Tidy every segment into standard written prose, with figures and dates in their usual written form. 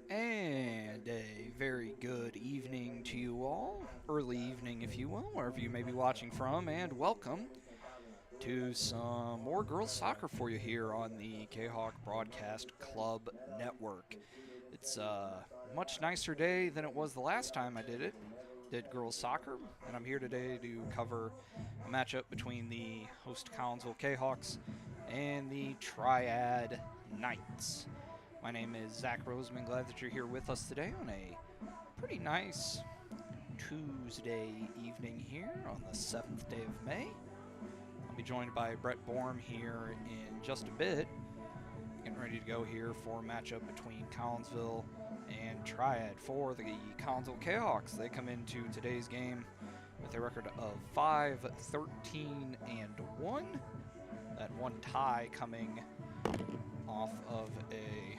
And a very good evening to you all, early evening if you will, wherever you may be watching from, and welcome to some more girls soccer for you here on the Kahok Broadcast Club Network. It's a much nicer day than it was the last time I did girls soccer, and I'm here today to cover a matchup between the host Collinsville Kahawks and the Triad Knights. My name is Zach Roseman. Glad that you're here with us today on a pretty nice Tuesday evening here on the 7th day of May. I'll be joined by Brett Borm here in just a bit. Getting ready to go here for a matchup between Collinsville and Triad for the Collinsville Kahawks. They come into today's game with a record of 5-13-1. That one tie coming off of a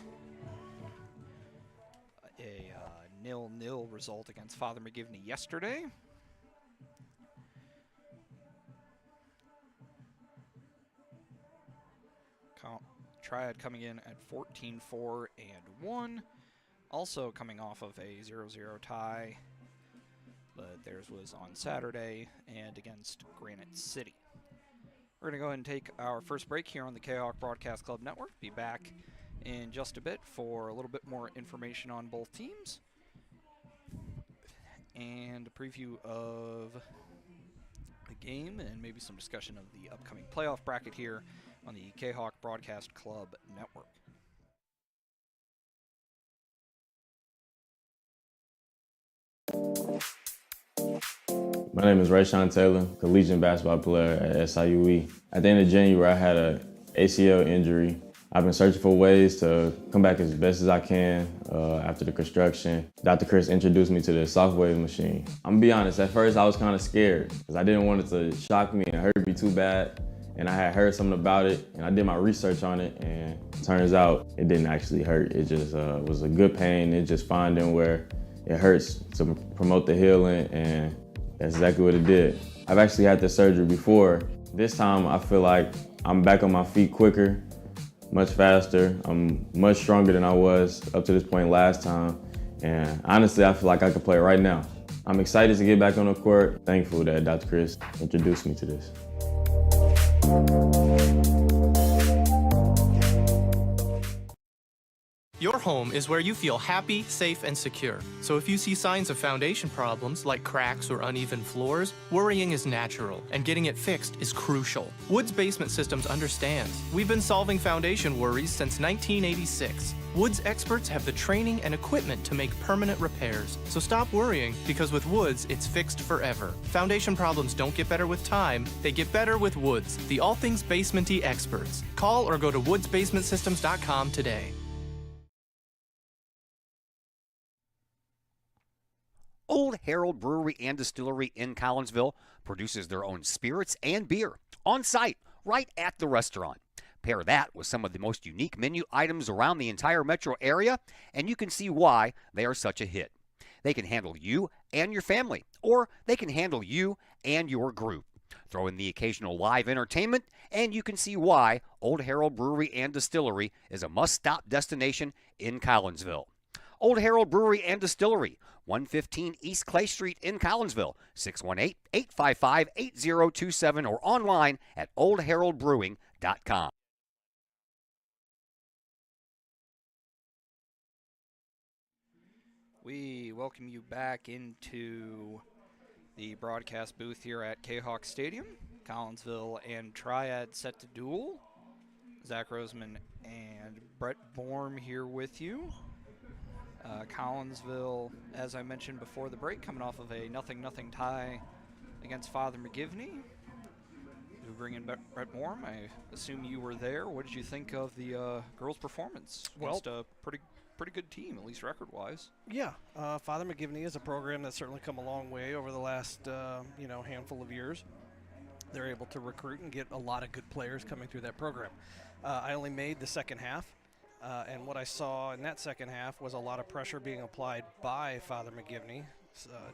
0-0 result against Father McGivney yesterday. Triad coming in at 14-4-1, also coming off of a 0-0 tie, but theirs was on Saturday and against Granite City. We're going to go ahead and take our first break here on the Kahawk Broadcast Club Network. Be back in just a bit for a little bit more information on both teams and a preview of the game and maybe some discussion of the upcoming playoff bracket here on the Kahawk Broadcast Club Network. My name is Rayshawn Taylor, collegiate basketball player at SIUE. At the end of January, I had an ACL injury. I've been searching for ways to come back as best as I can after the construction. Dr. Chris introduced me to the Sofwave machine. I'm gonna be honest, at first I was kind of scared because I didn't want it to shock me and hurt me too bad. And I had heard something about it and I did my research on it, and it turns out it didn't actually hurt. It just was a good pain. It's just finding where it hurts to promote the healing, and that's exactly what it did. I've actually had this surgery before. This time I feel like I'm back on my feet quicker, much faster. I'm much stronger than I was up to this point last time. And honestly, I feel like I could play right now. I'm excited to get back on the court. Thankful that Dr. Chris introduced me to this. Your home is where you feel happy, safe, and secure. So if you see signs of foundation problems like cracks or uneven floors, worrying is natural, and getting it fixed is crucial. Woods Basement Systems understands. We've been solving foundation worries since 1986. Woods experts have the training and equipment to make permanent repairs. So stop worrying, because with Woods, it's fixed forever. Foundation problems don't get better with time, they get better with Woods, the all things basement-y experts. Call or go to woodsbasementsystems.com today. Old Herald Brewery and Distillery in Collinsville produces their own spirits and beer on site, right at the restaurant. Pair that with some of the most unique menu items around the entire metro area, and you can see why they are such a hit. They can handle you and your family, or they can handle you and your group. Throw in the occasional live entertainment, and you can see why Old Herald Brewery and Distillery is a must-stop destination in Collinsville. Old Herald Brewery and Distillery, 115 East Clay Street in Collinsville, 618-855-8027, or online at oldheraldbrewing.com. We welcome you back into the broadcast booth here at Kahawk Stadium. Collinsville and Triad set to duel. Zach Roseman and Brett Borm here with you. Collinsville, as I mentioned before the break, coming off of a 0-0 tie against Father McGivney. We bring in Brett Borm. I assume you were there. What did you think of the girls' performance against a pretty good team, at least record-wise? Yeah, Father McGivney is a program that's certainly come a long way over the last handful of years. They're able to recruit and get a lot of good players coming through that program. I only made the second half. And what I saw in that second half was a lot of pressure being applied by Father McGivney,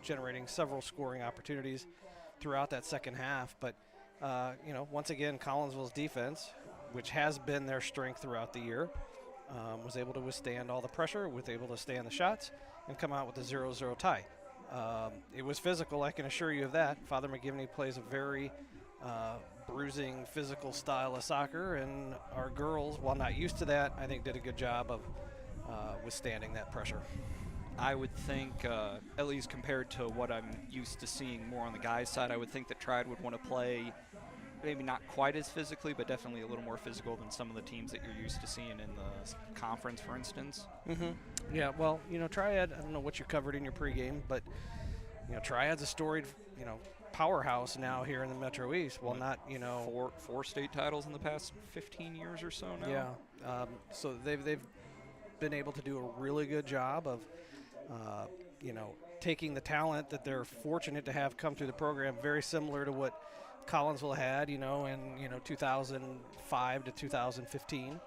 generating several scoring opportunities throughout that second half. But, once again, Collinsville's defense, which has been their strength throughout the year, was able to withstand all the pressure, was able to stand the shots, and come out with a 0-0 tie. It was physical, I can assure you of that. Father McGivney plays a very bruising, physical style of soccer, and our girls, while not used to that, I think did a good job of withstanding that pressure. I would think, at least compared to what I'm used to seeing more on the guys' side, I would think that Triad would want to play maybe not quite as physically, but definitely a little more physical than some of the teams that you're used to seeing in the conference, for instance. Yeah, well, Triad, I don't know what you covered in your pregame, but, Triad's a storied, powerhouse now here in the Metro East. Well, not, Four state titles in the past 15 years or so now. Yeah, so they've been able to do a really good job of, taking the talent that they're fortunate to have come through the program, very similar to what Collinsville had, in 2005 to 2015,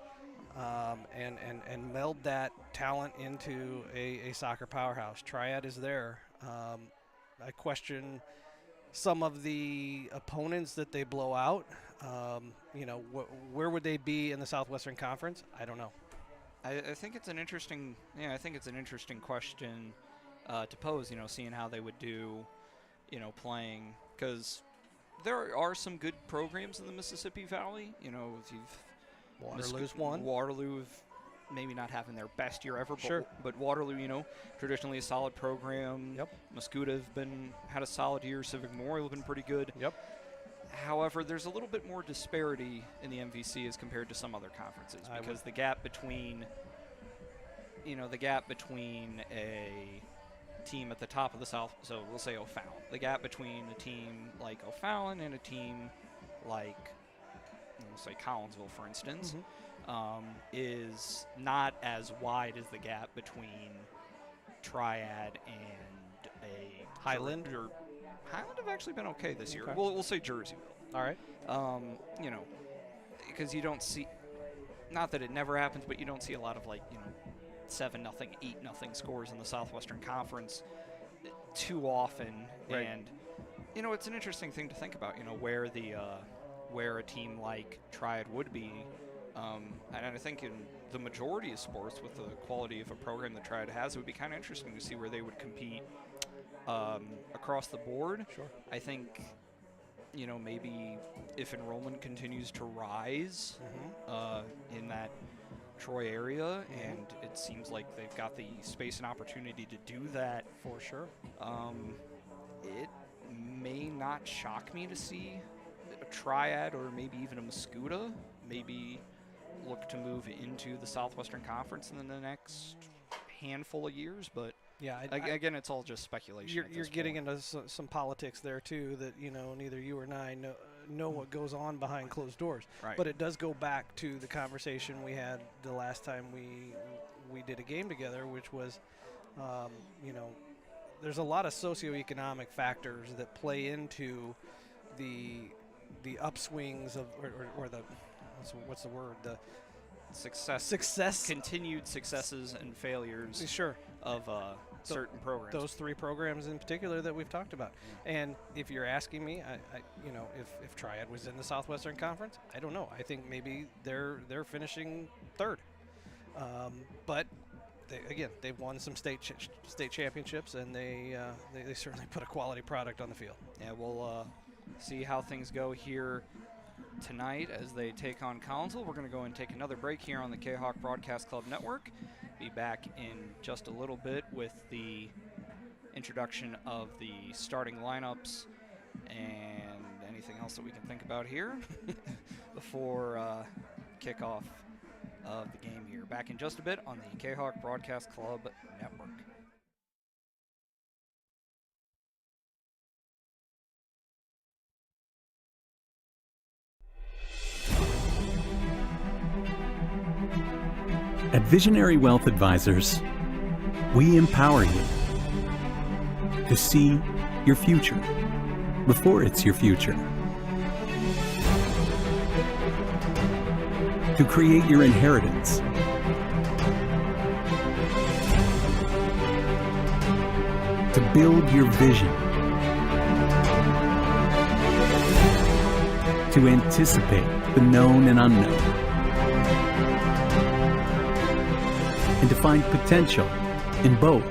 and meld that talent into a soccer powerhouse. Triad is there. I question some of the opponents that they blow out. Where would they be in the Southwestern Conference? I don't know. I think it's an interesting. Yeah, I think it's an interesting question to pose. Seeing how they would do, playing, because there are some good programs in the Mississippi Valley. Waterloo's one. Waterloo, maybe not having their best year ever, Sure. but Waterloo, traditionally a solid program. Yep. Muscuda have had a solid year. Civic Memorial have been pretty good. Yep. However, there's a little bit more disparity in the MVC as compared to some other conferences, because the gap between a team at the top of the South, so we'll say O'Fallon, the gap between a team like O'Fallon and a team like, we'll say Collinsville, for instance, is not as wide as the gap between Triad and a Highland. Highland have actually been okay this year. Okay. We'll say Jerseyville. All right. Because you don't see, not that it never happens, but you don't see a lot of 7-0, 8-0 scores in the Southwestern Conference too often. Right. And it's an interesting thing to think about. Where a team like Triad would be, and I think in the majority of sports, with the quality of a program that Triad has, it would be kind of interesting to see where they would compete across the board. Sure. I think, maybe if enrollment continues to rise in that Troy area, and it seems like they've got the space and opportunity to do that. For sure. It may not shock me to see a Triad or maybe even a Muscuda maybe look to move into the Southwestern Conference in the next handful of years, but Yeah. again, it's all just speculation. You're getting into some politics there too that neither you or I know what goes on behind closed doors. Right. But it does go back to the conversation we had the last time we did a game together, which was, there's a lot of socioeconomic factors that play into the upswings of or the what's the word, the success, continued successes and failures sure, of certain programs. those three programs in particular that we've talked about. And if you're asking me, if Triad was in the Southwestern Conference, I don't know. I think maybe they're finishing third. But they've won some state championships, and they certainly put a quality product on the field. Yeah, we'll see how things go here tonight as they take on Collinsville. We're going to go and take another break here on the Kahok Broadcast Club Network. Be back in just a little bit with the introduction of the starting lineups and anything else that we can think about here before kickoff of the game here. Back in just a bit on the Kahok Broadcast Club Network. At Visionary Wealth Advisors, we empower you to see your future before it's your future, to create your inheritance, to build your vision, to anticipate the known and unknown, and to find potential in both.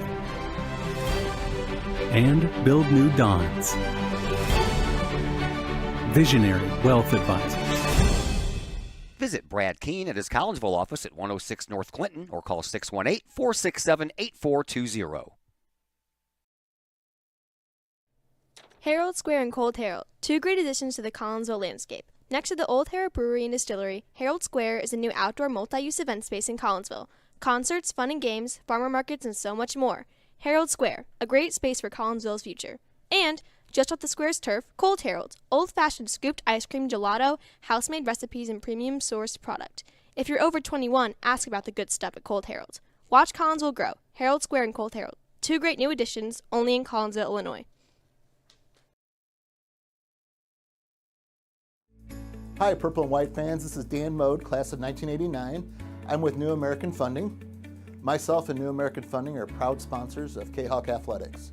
And build new dawns. Visionary Wealth Advisors. Visit Brad Keene at his Collinsville office at 106 North Clinton or call 618-467-8420. Herald Square and Cold Herald, two great additions to the Collinsville landscape. Next to the Old Herald Brewery and Distillery, Herald Square is a new outdoor multi-use event space in Collinsville. Concerts, fun and games, farmer markets, and so much more. Herald Square, a great space for Collinsville's future. And, just off the square's turf, Cold Herald, old-fashioned scooped ice cream gelato, house-made recipes, and premium sourced product. If you're over 21, ask about the good stuff at Cold Herald. Watch Collinsville grow. Herald Square and Cold Herald, two great new additions, only in Collinsville, Illinois. Hi, Purple and White fans. This is Dan Mode, class of 1989. I'm with New American Funding. Myself and New American Funding are proud sponsors of Kahok Athletics.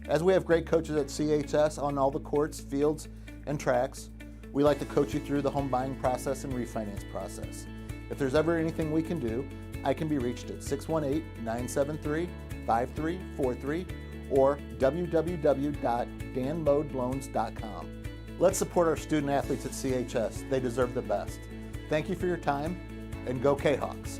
As we have great coaches at CHS on all the courts, fields, and tracks, we like to coach you through the home buying process and refinance process. If there's ever anything we can do, I can be reached at 618-973-5343 or www.danmodeloans.com. Let's support our student athletes at CHS. They deserve the best. Thank you for your time, and go Kahawks.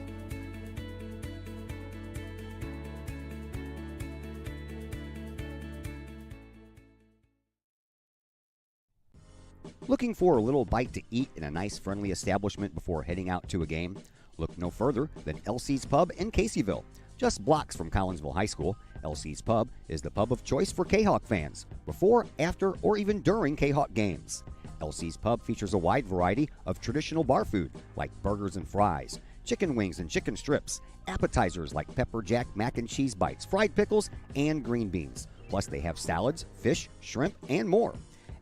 Looking for a little bite to eat in a nice, friendly establishment before heading out to a game? Look no further than LC's Pub in Caseyville. Just blocks from Collinsville High School, LC's Pub is the pub of choice for Kahawk fans, before, after, or even during Kahawk games. LC's Pub features a wide variety of traditional bar food like burgers and fries, chicken wings and chicken strips, appetizers like pepper jack mac and cheese bites, fried pickles, and green beans. Plus they have salads, fish, shrimp, and more.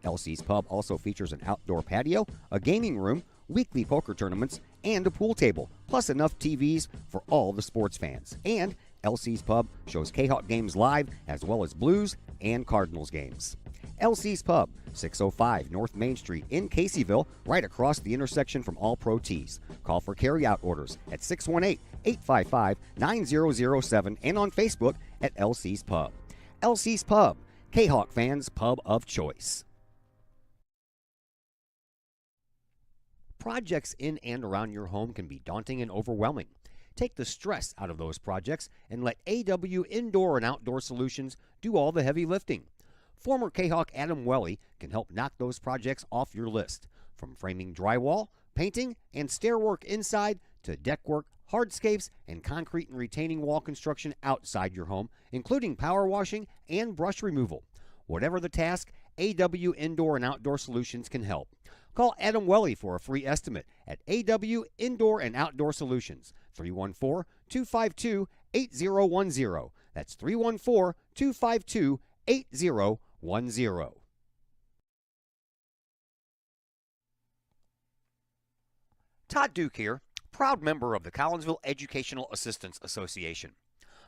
LC's Pub also features an outdoor patio, a gaming room, weekly poker tournaments, and a pool table, plus enough TVs for all the sports fans. And LC's Pub shows Kahawk games live, as well as Blues and Cardinals games. LC's Pub, 605 North Main Street in Caseyville, right across the intersection from All Pro Tees. Call for carry-out orders at 618-855-9007 and on Facebook at LC's Pub. LC's Pub, Kahawk fans' pub of choice. Projects in and around your home can be daunting and overwhelming. Take the stress out of those projects and let AW Indoor and Outdoor Solutions do all the heavy lifting. Former Kahawk Adam Welly can help knock those projects off your list. From framing drywall, painting, and stair work inside to deck work, hardscapes, and concrete and retaining wall construction outside your home, including power washing and brush removal. Whatever the task, AW Indoor and Outdoor Solutions can help. Call Adam Welly for a free estimate at AW Indoor and Outdoor Solutions, 314-252-8010. That's 314-252-8010. Todd Duke here, proud member of the Collinsville Educational Assistance Association.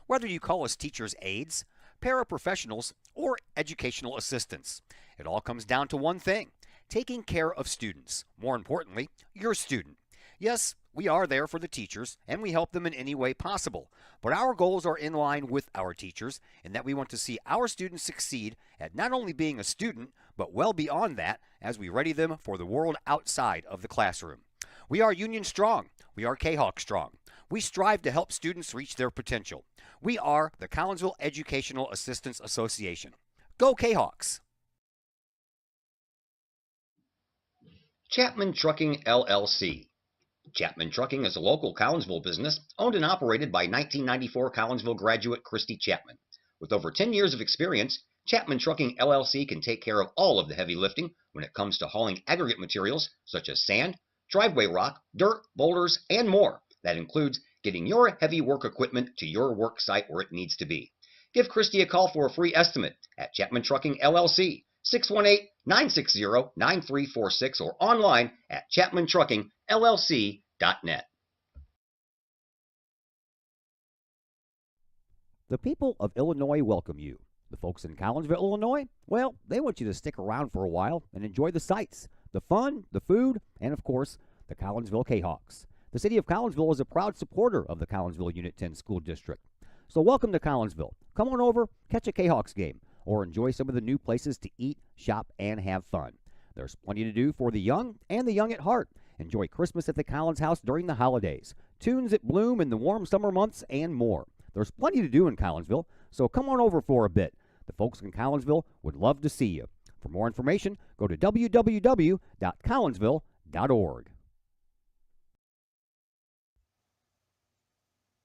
Whether you call us teachers' aides, paraprofessionals, or educational assistants, it all comes down to one thing: taking care of students. More importantly, your student. Yes, we are there for the teachers, and we help them in any way possible. But our goals are in line with our teachers, in that we want to see our students succeed at not only being a student, but well beyond that, as we ready them for the world outside of the classroom. We are Union Strong. We are Kahawk Strong. We strive to help students reach their potential. We are the Collinsville Educational Assistance Association. Go Kahawks! Chapman Trucking, LLC. Chapman Trucking is a local Collinsville business owned and operated by 1994 Collinsville graduate Christy Chapman. With over 10 years of experience, Chapman Trucking, LLC can take care of all of the heavy lifting when it comes to hauling aggregate materials such as sand, driveway rock, dirt, boulders, and more. That includes getting your heavy work equipment to your work site where it needs to be. Give Christy a call for a free estimate at Chapman Trucking, LLC, 618-960-9346 or online at chapmantruckingllc.net. The people of Illinois welcome you. The folks in Collinsville, Illinois, well, they want you to stick around for a while and enjoy the sights, the fun, the food, and of course, the Collinsville Kahawks. The City of Collinsville is a proud supporter of the Collinsville Unit 10 School District. So welcome to Collinsville. Come on over, catch a Kahawks game, or enjoy some of the new places to eat, shop, and have fun. There's plenty to do for the young and the young at heart. Enjoy Christmas at the Collins House during the holidays, tunes at Bloom in the warm summer months, and more. There's plenty to do in Collinsville, so come on over for a bit. The folks in Collinsville would love to see you. For more information, go to www.collinsville.org.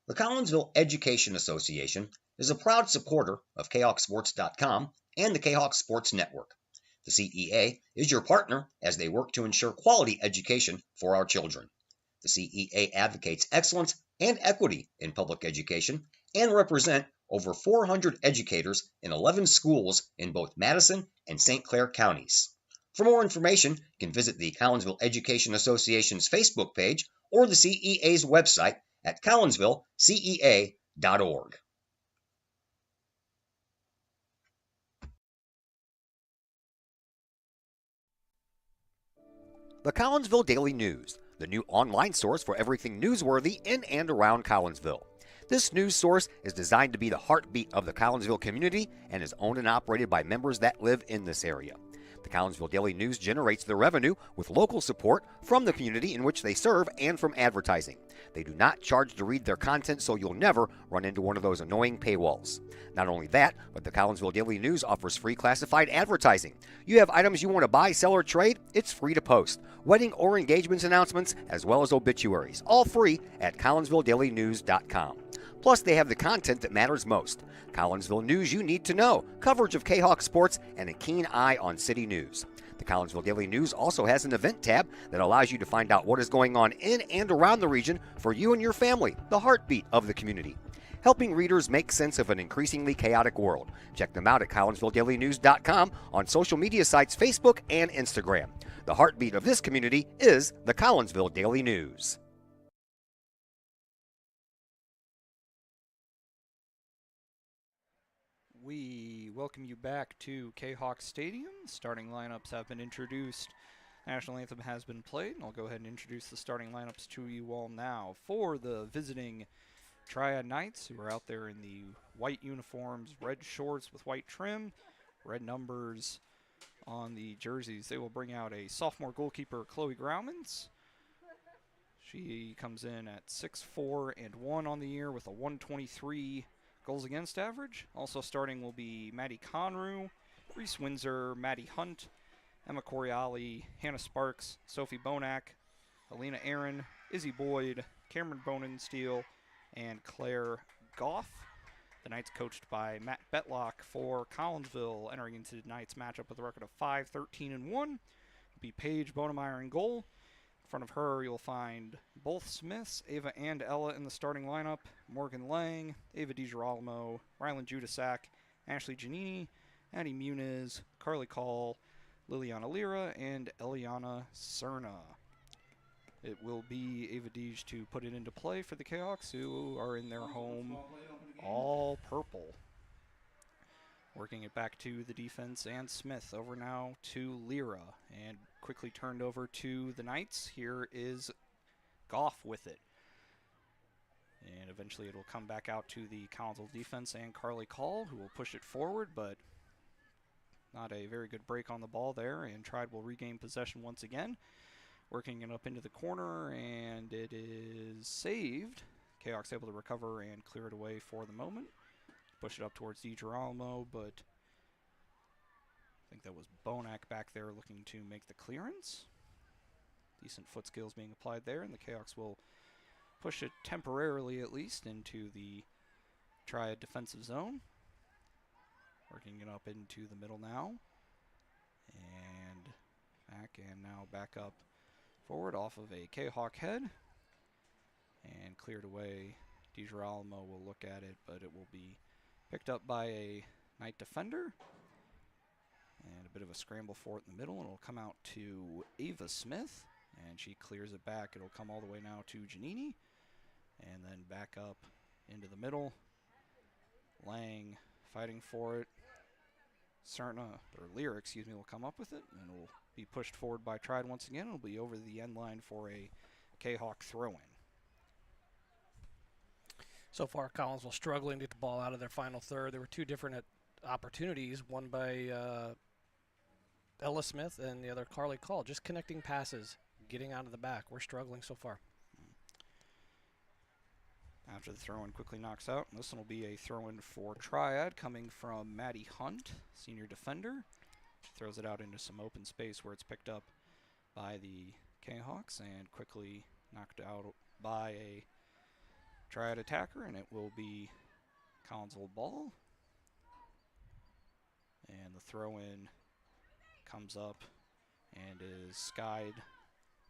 The Collinsville Education Association is a proud supporter of KahokSports.com and the Kahok Sports Network. The CEA is your partner as they work to ensure quality education for our children. The CEA advocates excellence and equity in public education and represent over 400 educators in 11 schools in both Madison and St. Clair counties. For more information, you can visit the Collinsville Education Association's Facebook page or the CEA's website at collinsvillecea.org. The Collinsville Daily News, the new online source for everything newsworthy in and around Collinsville. This news source is designed to be the heartbeat of the Collinsville community and is owned and operated by members that live in this area. The Collinsville Daily News generates their revenue with local support from the community in which they serve and from advertising. They do not charge to read their content, so you'll never run into one of those annoying paywalls. Not only that, but the Collinsville Daily News offers free classified advertising. You have items you want to buy, sell, or trade, it's free to post. Wedding or engagements announcements, as well as obituaries, all free at collinsvilledailynews.com. Plus, they have the content that matters most. Collinsville news you need to know, coverage of Kahok sports, and a keen eye on city news. The Collinsville Daily News also has an event tab that allows you to find out what is going on in and around the region for you and your family, the heartbeat of the community. Helping readers make sense of an increasingly chaotic world. Check them out at collinsvilledailynews.com, on social media sites Facebook and Instagram. The heartbeat of this community is the Collinsville Daily News. We welcome you back to Kahok Stadium. Starting lineups have been introduced. National anthem has been played, and I'll go ahead and introduce the starting lineups to you all now. For the visiting Triad Knights, who are out there in the white uniforms, red shorts with white trim, red numbers on the jerseys, they will bring out a sophomore goalkeeper, Chloe Graumans. She comes in at 6'4" and 1 on the year with a 123 goals against average. Also starting will be Maddie Conroe, Reese Windsor, Maddie Hunt, Emma Coriali, Hannah Sparks, Sophie Bonack, Alina Aaron, Izzy Boyd, Cameron Bonensteel, and Claire Goff. The Knights coached by Matt Betlock for Collinsville, entering into tonight's matchup with a record of 5-13-1. Be Paige Bonemeyer in goal. In front of her, you'll find both Smiths, Ava and Ella, in the starting lineup. Morgan Lang, Ava DiGirolamo, Rylan Judasak, Ashley Giannini, Addie Muniz, Carly Call, Liliana Lira, and Eliana Cerna. It will be Ava Deej to put it into play for the Kahawks, who are in their home all purple. Working it back to the defense and Smith. Over now to Lira, and quickly turned over to the Knights. Here is Goff with it. And eventually it will come back out to the Collinsville defense and Carly Call, who will push it forward, but not a very good break on the ball there, and Triad will regain possession once again. Working it up into the corner, and it is saved. Kahawks able to recover and clear it away for the moment. Push it up towards DiGirolamo, but I think that was Bonack back there looking to make the clearance. Decent foot skills being applied there, and the Kahawks will push it temporarily at least into the Triad defensive zone. Working it up into the middle now. And now back up forward off of a Kahawk head. And cleared away. DiGirolamo will look at it, but it will be picked up by a Knight defender. And a bit of a scramble for it in the middle, and it'll come out to Ava Smith. And she clears it back. It'll come all the way now to Giannini. And then back up into the middle. Lang fighting for it. Lear, will come up with it, and it will be pushed forward by Triad once again. It'll be over the end line for a Kahawk throw-in. So far, Collinsville struggling to get the ball out of their final third. There were two different opportunities, one by Ella Smith and the other Carly Call, just connecting passes, getting out of the back. We're struggling so far. After the throw-in quickly knocks out, and this one will be a throw-in for Triad coming from Maddie Hunt, senior defender. She throws it out into some open space where it's picked up by the Kahawks and quickly knocked out by a Triad attacker, and it will be Collinsville ball. And the throw-in comes up and is skied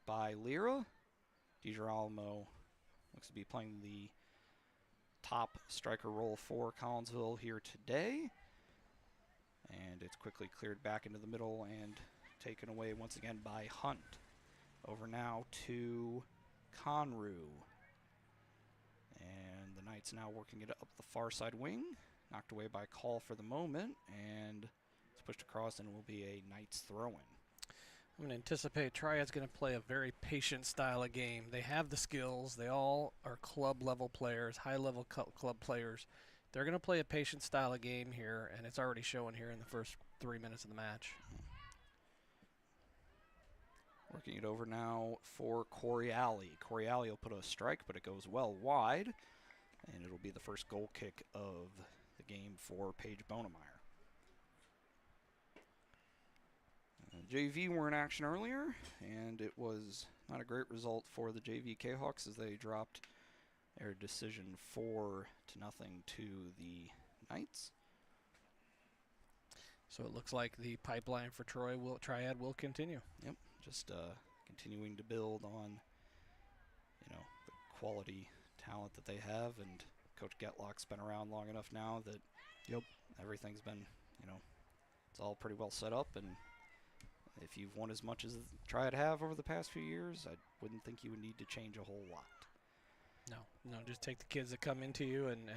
by Lyra. DiGirolamo looks to be playing the top striker role for Collinsville here today. And it's quickly cleared back into the middle and taken away once again by Hunt. Over now to Conru. And the Knights now working it up the far side wing. Knocked away by Call for the moment. And it's pushed across and will be a Knights throw-in. I'm going to anticipate Triad's going to play a very patient style of game. They have the skills. They all are club-level players, high-level club players. They're going to play a patient style of game here, and it's already showing here in the first 3 minutes of the match. Working it over now for Coriali. Coriali will put a strike, but it goes well wide, and it'll be the first goal kick of the game for Paige Bonemeyer. JV were in action earlier, and it was not a great result for the JV K-Hawks as they dropped their decision 4-0 to the Knights. So it looks like the pipeline for Triad will continue. Yep, just continuing to build on, the quality talent that they have, and Coach Getlock's been around long enough now that everything's been, it's all pretty well set up, and if you've won as much as Triad have over the past few years, I wouldn't think you would need to change a whole lot. No, just take the kids that come into you and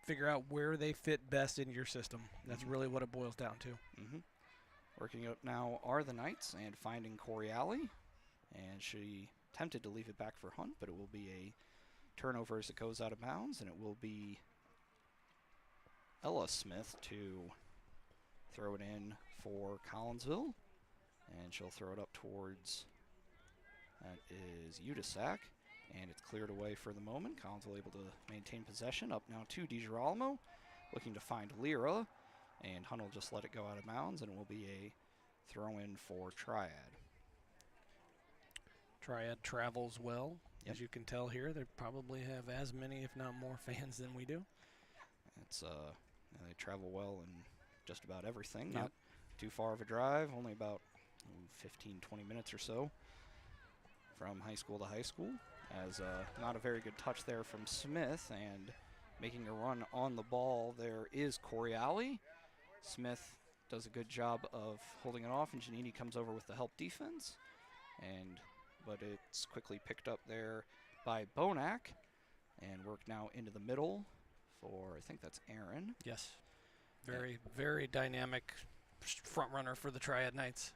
figure out where they fit best in your system. That's really what it boils down to. Working up now are the Knights and finding Coriali, and she attempted to leave it back for Hunt, but it will be a turnover as it goes out of bounds, and it will be Ella Smith to throw it in for Collinsville. And she'll throw it up towards, that is Udisak, and it's cleared away for the moment. Collinsville able to maintain possession. Up now to DiGirolamo, looking to find Lyra, and Hunt will just let it go out of bounds, and it will be a throw-in for Triad. Triad travels well, as you can tell here. They probably have as many, if not more, fans than we do. It's they travel well in just about everything. Not too far of a drive, only about 15-20 minutes or so from high school to high school, as not a very good touch there from Smith, and making a run on the ball there is Coriali. Smith does a good job of holding it off, and Giannini comes over with the help defense, but it's quickly picked up there by Bonak, and worked now into the middle for, I think that's Aaron. Yes, very, very dynamic front runner for the Triad Knights.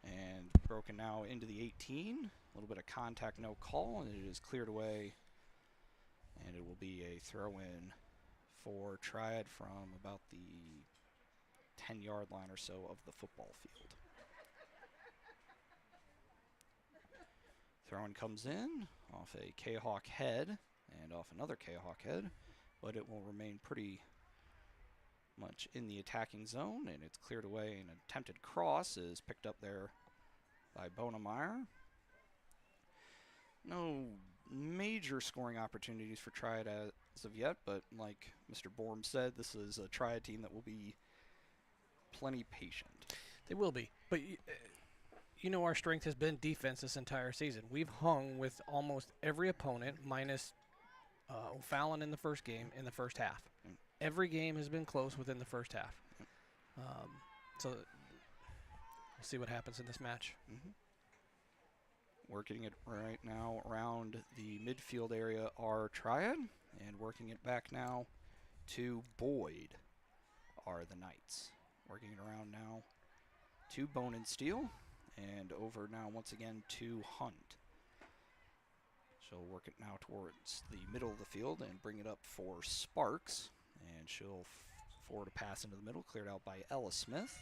And broken now into the 18. A little bit of contact, no call, and it is cleared away. And it will be a throw-in for Triad from about the 10-yard line or so of the football field. Throw-in comes in off a K-Hawk head and off another K-Hawk head, but it will remain pretty much in the attacking zone, and it's cleared away. An attempted cross is picked up there by Bonemeyer. No major scoring opportunities for Triad as of yet, but like Mr. Borm said, this is a Triad team that will be plenty patient. They will be, but our strength has been defense this entire season. We've hung with almost every opponent, minus O'Fallon in the first game, in the first half. Every game has been close within the first half. So we'll see what happens in this match. Working it right now around the midfield area are Triad, and working it back now to Boyd are the Knights. Working it around now to Bone and Steel, and over now once again to Hunt. She'll work it now towards the middle of the field and bring it up for Sparks. And she'll forward a pass into the middle, cleared out by Ella Smith.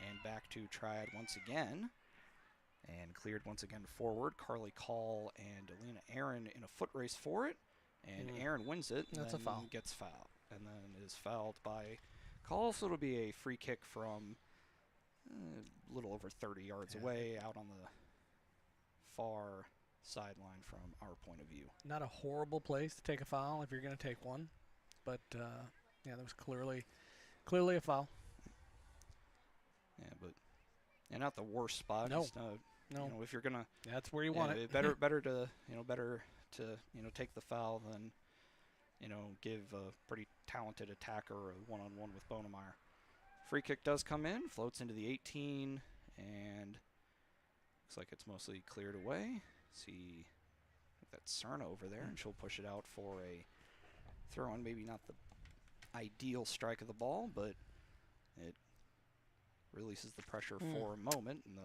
And back to Triad once again. And cleared once again forward. Carly Call and Alina Aaron in a foot race for it. And Aaron wins it. That's a foul. Gets fouled. And then is fouled by Call. So it'll be a free kick from a little over 30 yards away out on the far sideline from our point of view. Not a horrible place to take a foul if you're going to take one. But, yeah, that was clearly a foul. Yeah, but not the worst spot. No. Just, No. You know, if you're gonna, That's where you want it. better to take the foul than give a pretty talented attacker a one-on-one with Bonemeyer. Free kick does come in, floats into the 18, and looks like it's mostly cleared away. See if that's Cerna over there, and she'll push it out for a throw-in. Maybe not the ideal strike of the ball, but it releases the pressure for a moment, and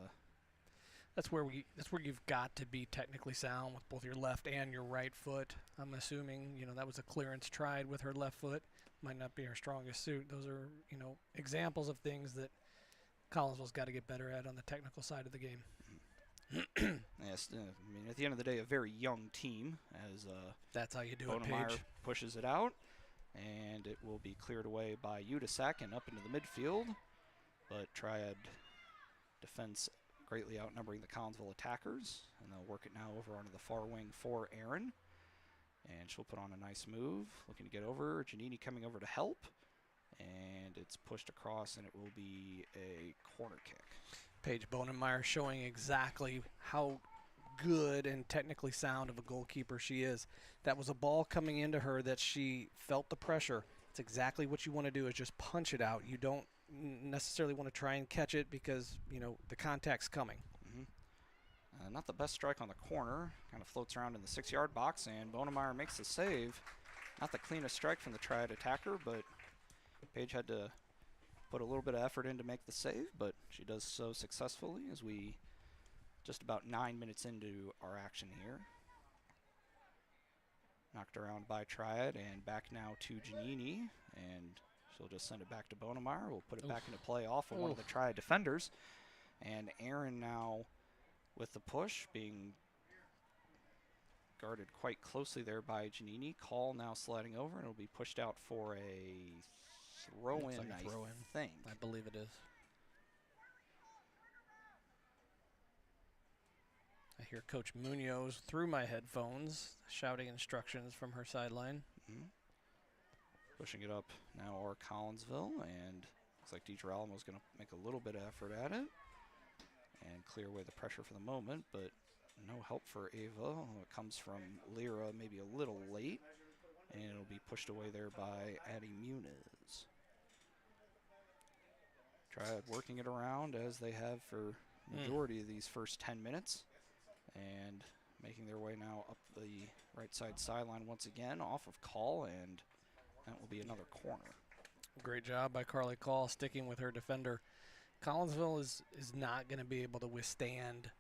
That's where you've got to be technically sound with both your left and your right foot. I'm assuming, that was a clearance tried with her left foot. Might not be her strongest suit. Those are, examples of things that Collinsville's got to get better at on the technical side of the game. Yes, I mean, at the end of the day, a very young team as that's how you do it, Bonemeyer Paige. pushes it out, and it will be cleared away by Udisak and up into the midfield. But Triad defense greatly outnumbering the Collinsville attackers, and they'll work it now over onto the far wing for Aaron. And she'll put on a nice move, looking to get over. Giannini coming over to help, and it's pushed across, and it will be a corner kick. Paige Bonemeyer showing exactly how good and technically sound of a goalkeeper she is. That was a ball coming into her that she felt the pressure. It's exactly what you want to do is just punch it out. You don't necessarily want to try and catch it because, the contact's coming. Not the best strike on the corner. Kind of floats around in the 6-yard box, and Bonemeyer makes the save. Not the cleanest strike from the Triad attacker, but Paige had to put a little bit of effort in to make the save, but she does so successfully as we just about 9 minutes into our action here. Knocked around by Triad, and back now to Giannini, and she'll just send it back to Bonemeyer. We'll put it back into play off of one of the Triad defenders. And Aaron now with the push, being guarded quite closely there by Giannini. Call now sliding over, and it'll be pushed out for a throw-in, I think. I believe it is. I hear Coach Munoz through my headphones shouting instructions from her sideline. Pushing it up now are Collinsville, and looks like DiGirolimo's going to make a little bit of effort at it and clear away the pressure for the moment, but no help for Ava. It comes from Lyra maybe a little late, and it'll be pushed away there by Addie Muniz. Triad working it around as they have for majority of these first 10 minutes, and making their way now up the right side sideline once again off of Call, and that will be another corner. Great job by Carly Call sticking with her defender. Collinsville is not going to be able to withstand,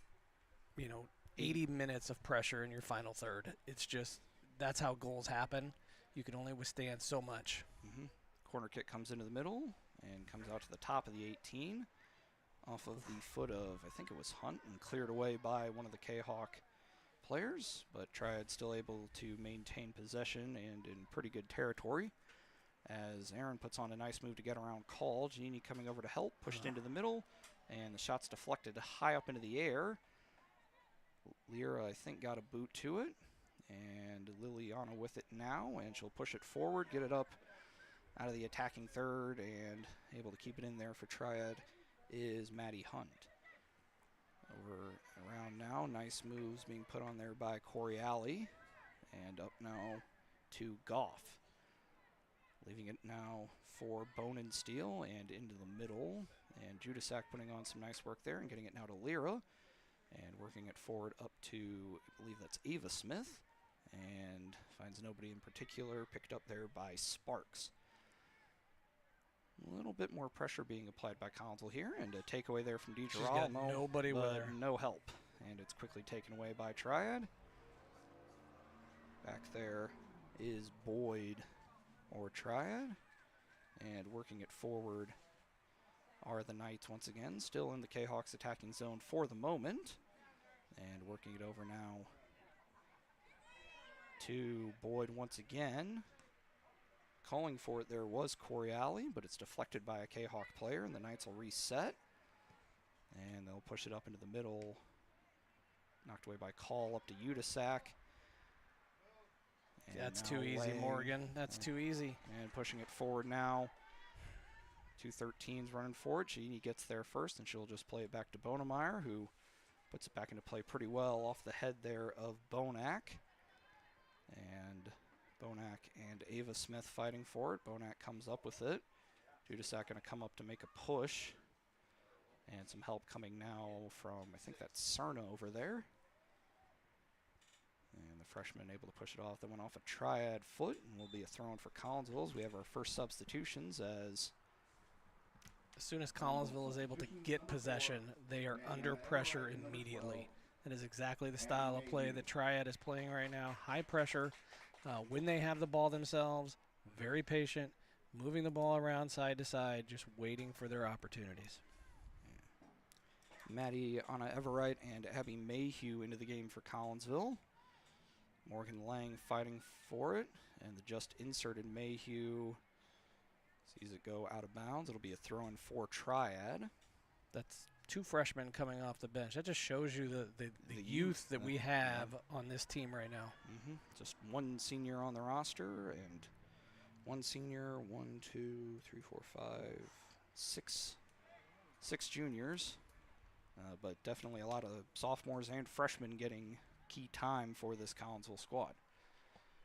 80 minutes of pressure in your final third. It's just, that's how goals happen. You can only withstand so much. Corner kick comes into the middle and comes out to the top of the 18 off of the foot of, I think it was Hunt, and cleared away by one of the Kahok players, but Triad still able to maintain possession and in pretty good territory as Aaron puts on a nice move to get around Call. Giannini coming over to help, pushed into the middle, and the shot's deflected high up into the air. Lyra, I think, got a boot to it, and Liliana with it now, and she'll push it forward, get it up out of the attacking third, and able to keep it in there for Triad is Maddie Hunt. Over around now, nice moves being put on there by Corey Alley, and up now to Goff. Leaving it now for Bone and Steel and into the middle. And Judisak putting on some nice work there and getting it now to Lyra. And working it forward up to, I believe that's Ava Smith. And finds nobody in particular. Picked up there by Sparks. A little bit more pressure being applied by Collinsville here. And a takeaway there from DiGirolimo. She's got nobody with her. No help. And it's quickly taken away by Triad. Back there is Boyd or Triad. And working it forward are the Knights once again, still in the Kahawks attacking zone for the moment. And working it over now to Boyd once again. Calling for it there was Correale, but it's deflected by a Kahawk player, and the Knights will reset. And they'll push it up into the middle. Knocked away by Call up to Udisak. That's too easy, Morgan. That's too easy. And pushing it forward now. 213's running forward. She gets there first, and she'll just play it back to Bonemeyer, who puts it back into play pretty well off the head there of Bonac. And Bonac and Ava Smith fighting for it. Bonac comes up with it. Judisak going to come up to make a push. And some help coming now from, I think that's Cerna over there. And the freshman able to push it off. That went off a Triad foot and will be a throw-in for Collinsville as we have our first substitutions as soon as Collinsville is able to get possession, they are under pressure immediately. That is exactly the style of play that Triad is playing right now. High pressure. When they have the ball themselves, very patient, moving the ball around side to side, just waiting for their opportunities. Maddie Anna Everett and Abby Mayhew into the game for Collinsville. Morgan Lang fighting for it, and the just inserted Mayhew sees it go out of bounds. It'll be a throw-in for Triad. That's two freshmen coming off the bench. That just shows you the youth that we have on this team right now. Just one senior on the roster and one senior, 1, 2, 3, 4, 5, 6 juniors. But definitely a lot of sophomores and freshmen getting key time for this Collinsville squad.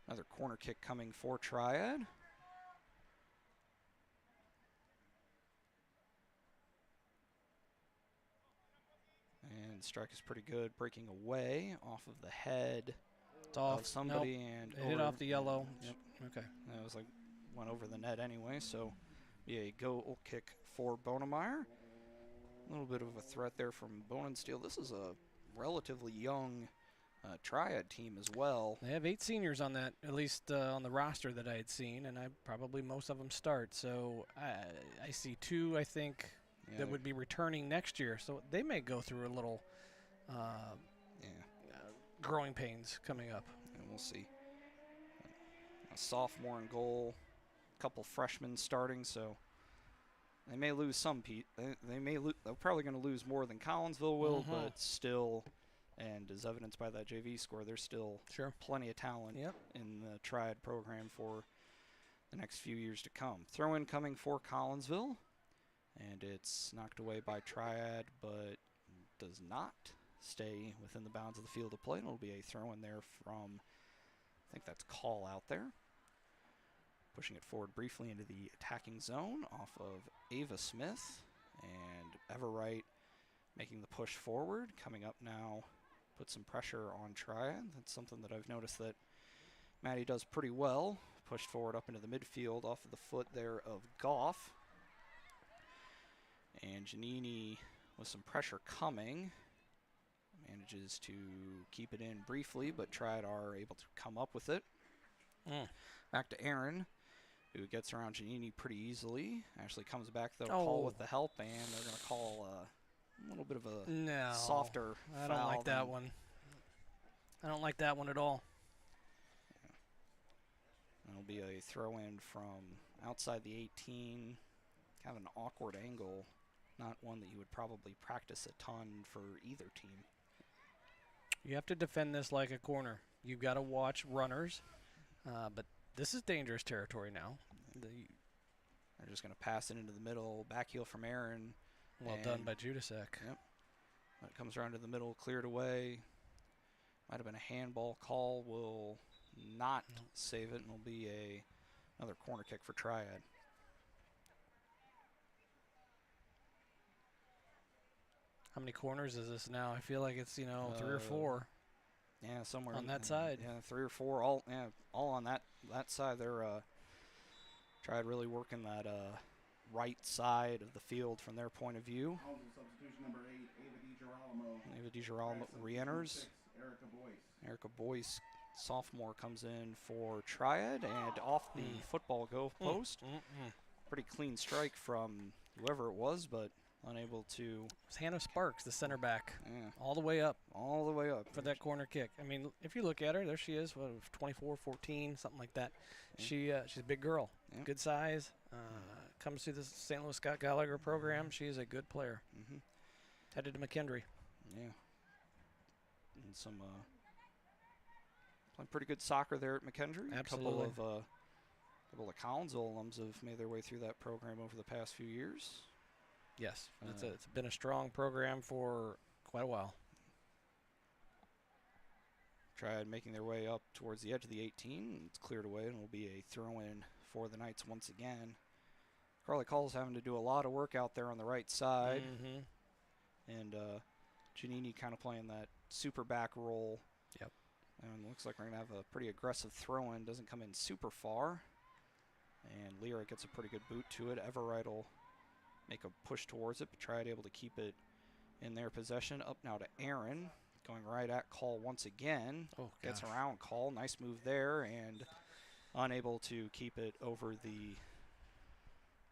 Another corner kick coming for Triad. And strike is pretty good, breaking away off of the head of somebody. Nope. And it hit off the yellow. Yep. Okay. That was like went over the net anyway, so yeah, a goal kick for Bonemeyer. A little bit of a threat there from Bonensteel. This is a relatively young Triad team as well. They have 8 seniors on that, at least on the roster that I had seen, and probably most of them start. So I see 2, I think, that would be returning next year. So they may go through a little growing pains coming up. And we'll see. A sophomore in goal, a couple freshmen starting, so they may lose some. They're probably going to lose more than Collinsville will, but still, and as evidenced by that JV score, there's still plenty of talent in the Triad program for the next few years to come. Throw-in coming for Collinsville, and it's knocked away by Triad, but does not stay within the bounds of the field of play. It'll be a throw-in there from, I think that's Call out there. Pushing it forward briefly into the attacking zone off of Ava Smith, and Everett making the push forward. Coming up now, put some pressure on Triad. That's something that I've noticed that Maddie does pretty well. Pushed forward up into the midfield off of the foot there of Goff. And Giannini with some pressure coming. Manages to keep it in briefly, but Triad are able to come up with it. Back to Aaron, who gets around Giannini pretty easily. Actually comes back, though, Call with the help, and they're going to call a little bit of a softer foul. I don't like that one. I don't like that one at all. It'll be a throw-in from outside the 18. Kind of an awkward angle. Not one that you would probably practice a ton for either team. You have to defend this like a corner. You've got to watch runners, but this is dangerous territory now. They're just going to pass it into the middle. Back heel from Aaron. Well done by Judisak. Yep. It comes around to the middle, cleared away. Might have been a handball. Call will not save it, and will be another corner kick for Triad. How many corners is this now? I feel like it's 3 or 4. Yeah, somewhere on that side. Yeah, 3 or 4, all on that side. They're Triad really working that right side of the field from their point of view. Substitution number 8, Ava DiGirolamo. Ava DiGirolamo re-enters. Erica Boyce. Erica Boyce sophomore comes in for Triad, and off the football goal post. Pretty clean strike from whoever it was, but unable to. It's Hannah Sparks, the center back, Yeah, all the way up all the way up for that corner kick. I mean, if you look at her, there she is, 24, 14, something like that. Yeah. She's a big girl, Yeah. good size, comes through the St. Louis Scott Gallagher program. She is a good player. Headed to McKendree. Yeah. And some playing pretty good soccer there at McKendree. Absolutely. A couple of Collinsville alums have made their way through that program over the past few years. Yes, it's been a strong program for quite a while. Triad making their way up towards the edge of the 18. It's cleared away, and will be a throw-in for the Knights once again. Carly Call's having to do a lot of work out there on the right side. And Giannini kind of playing that super back role. Yep. And looks like we're going to have a pretty aggressive throw-in. Doesn't come in super far. And Lyra gets a pretty good boot to it. Everwright will make a push towards it, but Triad able to keep it in their possession. Up now to Aaron, going right at Call once again. Oh, gets gosh. around Call. Nice move there, and unable to keep it over the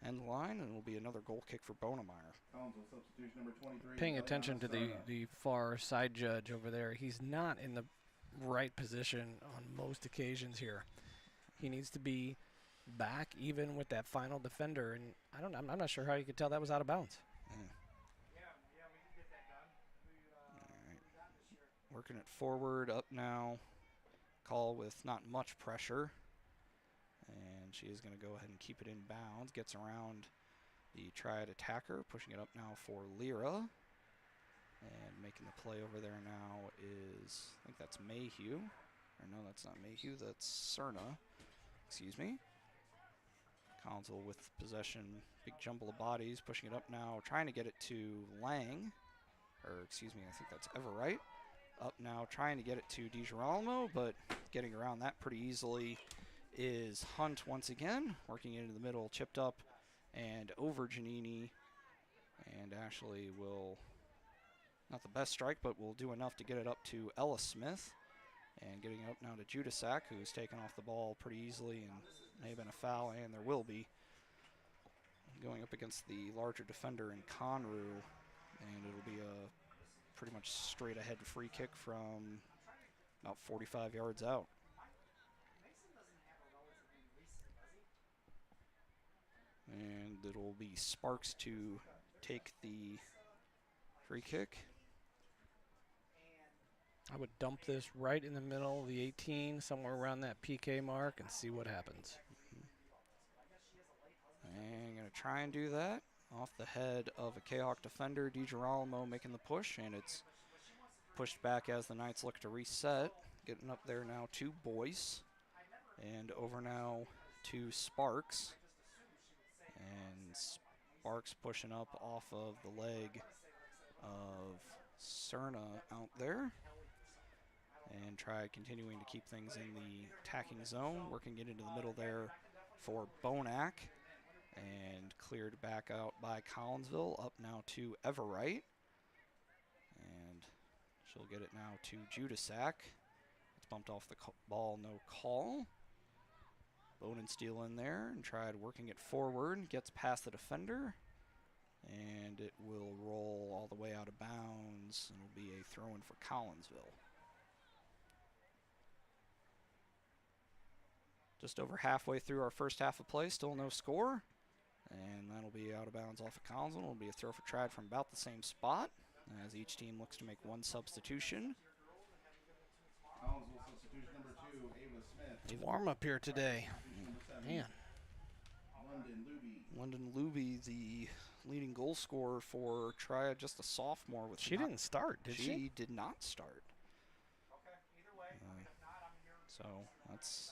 end line, and it will be another goal kick for Bonemeyer. Substitution number 23. Paying attention to the far side judge over there. He's not in the right position on most occasions here. He needs to be back even with that final defender, and I'm not sure how you could tell that was out of bounds. All right. Working it forward, up now. Call with not much pressure. And she is going to go ahead and keep it in bounds. Gets around the Triad attacker, pushing it up now for Lyra. And making the play over there now is, I think that's Mayhew. Or no, that's not Mayhew, that's Cerna. Excuse me. Collinsville with possession, big jumble of bodies, pushing it up now, trying to get it to Lang. Or excuse me, I think that's Everwright. Up now, trying to get it to DiGirolamo, but getting around that pretty easily is Hunt once again, working into the middle, chipped up and over Giannini. And Ashley will, not the best strike, but will do enough to get it up to Ella Smith. And getting it up now to Judasak, who's taken off the ball pretty easily, and may have been a foul, and there will be. Going up against the larger defender in Conru, and it'll be a pretty much straight ahead free kick from about 45 yards out. And it'll be Sparks to take the free kick. I would dump this right in the middle of the 18, somewhere around that PK mark, and see what happens. And going to try and do that off the head of a Kahok defender. DiGirolamo making the push, and it's pushed back as the Knights look to reset. Getting up there now to Boyce, and over now to Sparks. And Sparks pushing up off of the leg of Cerna out there. And try continuing to keep things in the attacking zone, working it into the middle there for Bonac. And cleared back out by Collinsville, up now to Everwright. And she'll get it now to Judasak. It's bumped off the ball, no call. Bonensteel in there and tried working it forward, gets past the defender. And it will roll all the way out of bounds, and it'll be a throw-in for Collinsville. Just over halfway through our first half of play, still no score. And that'll be out of bounds off of Collinsville. It'll be a throw for Triad from about the same spot as each team looks to make one substitution. Collinsville substitution number 2, Ava Smith. Warm up here today. Man. London Luby, the leading goal scorer for Triad, just a sophomore. She didn't start, did she? She did not start. So that's,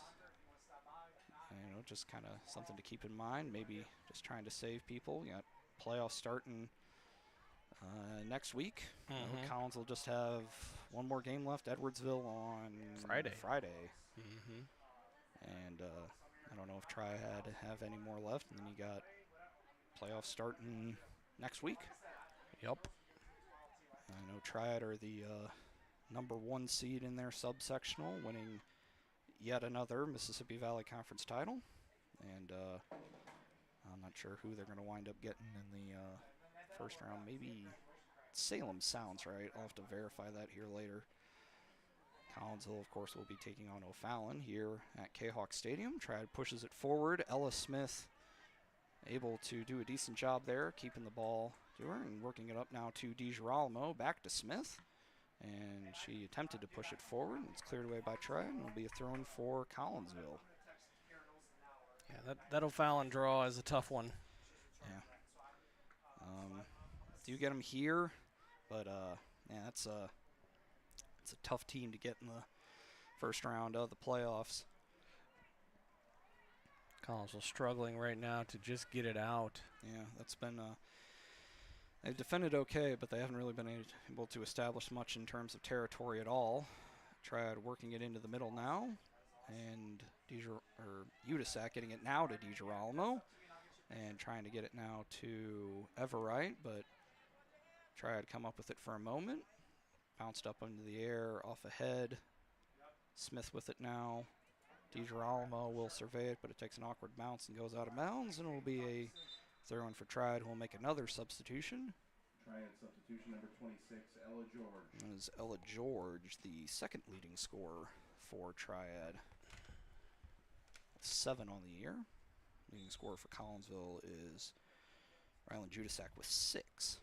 just kind of something to keep in mind. Maybe just trying to save people. You got playoffs starting next week. Collins will just have one more game left. Edwardsville on Friday. And I don't know if Triad have any more left. And then you got playoffs starting next week. Yep. I know Triad are the number 1 seed in their subsectional, winning yet another Mississippi Valley Conference title. And I'm not sure who they're going to wind up getting in the first round. Maybe Salem sounds right. I'll have to verify that here later. Collinsville, of course, will be taking on O'Fallon here at Kahok Stadium. Triad pushes it forward. Ella Smith able to do a decent job there, keeping the ball to her and working it up now to DiGirolamo. Back to Smith. And she attempted to push it forward. It's cleared away by Triad, and it'll be a throw-in for Collinsville. Yeah, that O'Fallon draw is a tough one. Yeah. Do get them here, but yeah, it's a tough team to get in the first round of the playoffs. Collinsville struggling right now to just get it out. Yeah, that's been they've defended okay, but they haven't really been able to establish much in terms of territory at all. Triad working it into the middle now, and UTSAC getting it now to DiGirolamo, and trying to get it now to Everett, but Triad come up with it for a moment. Bounced up into the air, off ahead. Smith with it now. DiGirolamo will survey it, but it takes an awkward bounce and goes out of bounds, and it will be a throw-in for Triad, who will make another substitution. Triad substitution number 26, Ella George. That is Ella George, the second leading scorer for Triad. 7 on the year. Leading scorer for Collinsville is Ryland Judasak with 6.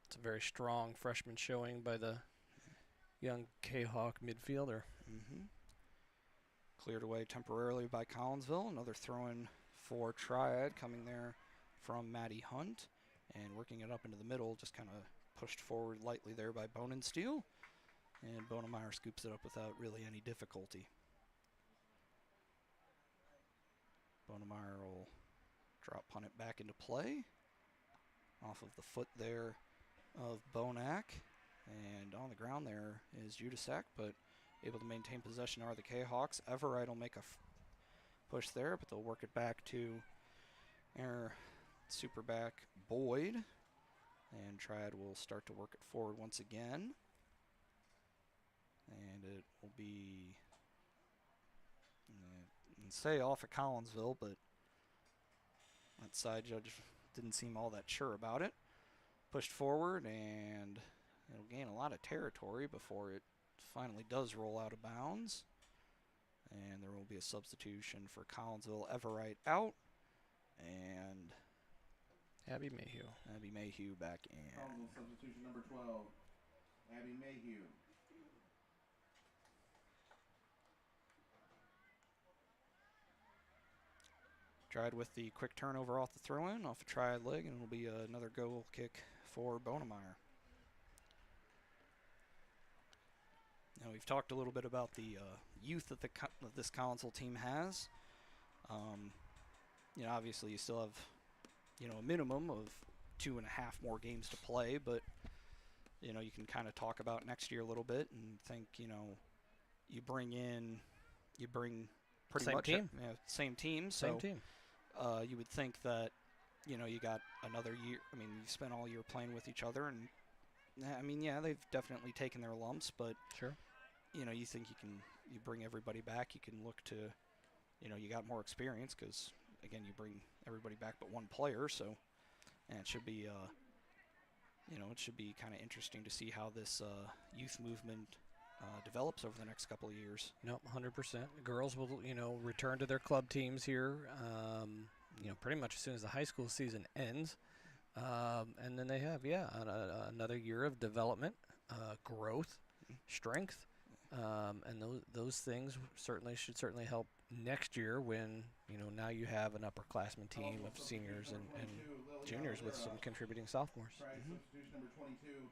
It's a very strong freshman showing by the young Kahok midfielder. Cleared away temporarily by Collinsville. Another throw-in for Triad coming there from Maddie Hunt. And working it up into the middle, just kind of pushed forward lightly there by Bonensteel. And Bonemeyer scoops it up without really any difficulty. Bonemeyer will drop punt it back into play. Off of the foot there of Bonac. And on the ground there is Judasak, but able to maintain possession are the Kahawks. Everett will make a push there, but they'll work it back to their superback Boyd. And Triad will start to work it forward once again. And it will be, say off of Collinsville, but that side judge didn't seem all that sure about it. Pushed forward, and it'll gain a lot of territory before it finally does roll out of bounds. And there will be a substitution for Collinsville. Everett out, and Abby Mayhew. Abby Mayhew back in. Collinsville substitution number 12, Abby Mayhew. Triad with the quick turnover off the throw-in, off a Triad leg, and it'll be another goal kick for Bonemeyer. Now, we've talked a little bit about the youth that this Collinsville team has. Obviously you still have, a minimum of 2.5 more games to play, but, you can kind of talk about next year a little bit and think, you bring pretty Same much team. Same team. So, Same team. You would think that, you got another year. I mean, you spent all year playing with each other, and they've definitely taken their lumps, but Sure. You think you bring everybody back. You can look to, you got more experience because, again, you bring everybody back but one player. So, and it should be, it should be kind of interesting to see how this youth movement develops over the next couple of years. Nope, 100%. Girls will, return to their club teams here, pretty much as soon as the high school season ends. And then they have, another year of development, growth, strength. And those things should certainly help next year when, now you have an upperclassman team of seniors and juniors with some contributing sophomores. Substitution number 22,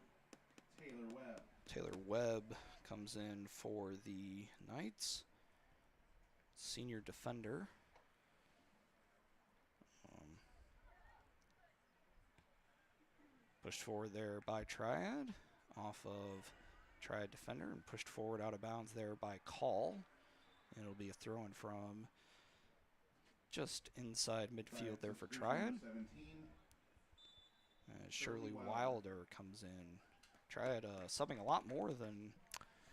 Taylor Webb. Taylor Webb comes in for the Knights. Senior defender. Pushed forward there by Triad. Off of Triad defender and pushed forward out of bounds there by Call. And it'll be a throw-in from just inside midfield there for Triad. Shirley Wilder comes in. Triad subbing a lot more than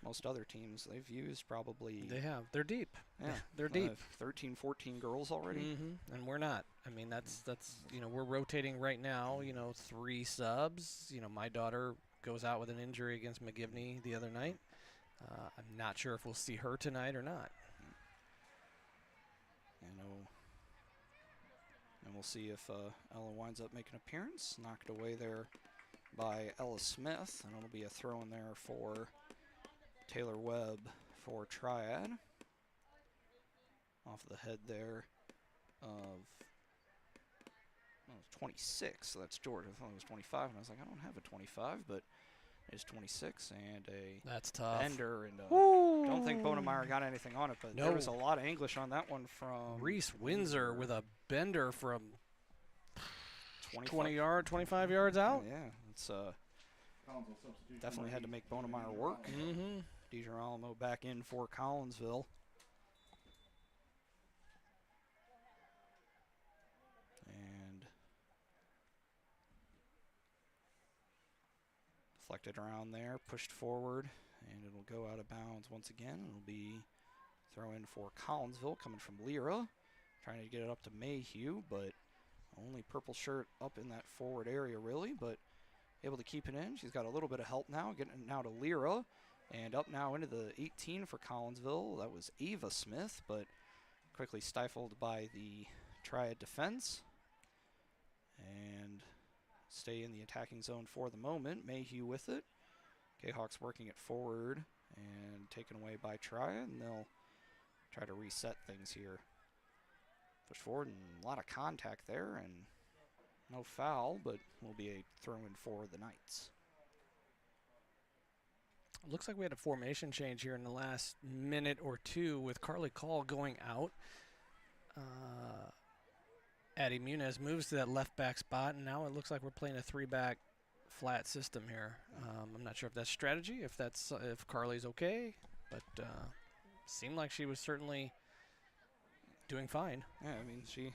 most other teams, they've used probably. They have. They're deep. Yeah, they're deep. 13, 14 girls already. And we're not. I mean, that's we're rotating right now. 3 subs. My daughter goes out with an injury against McGivney the other night. I'm not sure if we'll see her tonight or not. And we'll see if Ella winds up making an appearance. Knocked away there by Ella Smith, and it'll be a throw in there for Taylor Webb for Triad. Off the head there of 26, so that's George. I thought it was 25, and I was like, I don't have a 25, but it's 26, and that's tough. Bender, and don't think Bonemeyer got anything on it, but there was a lot of English on that one from Reese Windsor with a bender from 25 yards out. Yeah, it's definitely had to make Bonemeyer work. DiGirolamo back in for Collinsville. And deflected around there, pushed forward, and it'll go out of bounds once again. It'll be throw in for Collinsville coming from Lyra, trying to get it up to Mayhew, but only purple shirt up in that forward area really, but able to keep it in. She's got a little bit of help now, getting it now to Lyra, and up now into the 18 for Collinsville. That was Ava Smith, but quickly stifled by the Triad defense. And stay in the attacking zone for the moment. Mayhew with it. Kahawks working it forward and taken away by Triad, and they'll try to reset things here. Push forward and a lot of contact there, and no foul, but will be a throw-in for the Knights. Looks like we had a formation change here in the last minute or two with Carly Call going out. Addie Muniz moves to that left back spot, and now it looks like we're playing a 3-back flat system here. I'm not sure if that's strategy, if Carly's okay, but seemed like she was certainly doing fine. Yeah, I mean, she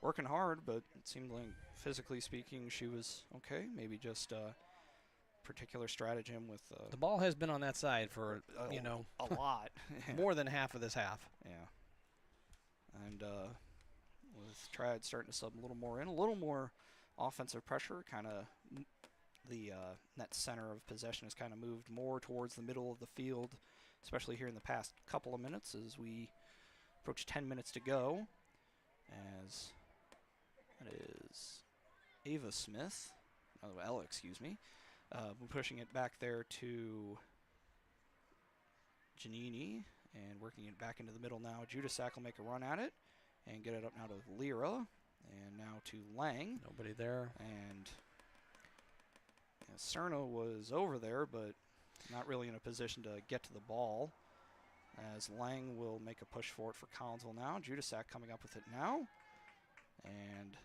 working hard, but it seemed like physically speaking she was okay. Maybe just particular stratagem with the ball has been on that side for a lot, more than half of this half. Yeah, and with Triad starting to sub a little more in, a little more offensive pressure, kind of the net center of possession has kind of moved more towards the middle of the field, especially here in the past couple of minutes as we approach 10 minutes to go. As that is Ava Smith, Ella, excuse me, pushing it back there to Giannini and working it back into the middle now. Judasak will make a run at it and get it up now to Lyra and now to Lang. Nobody there. And Cerno was over there, but not really in a position to get to the ball. As Lang will make a push for it for Collinsville now. Judasak coming up with it now. And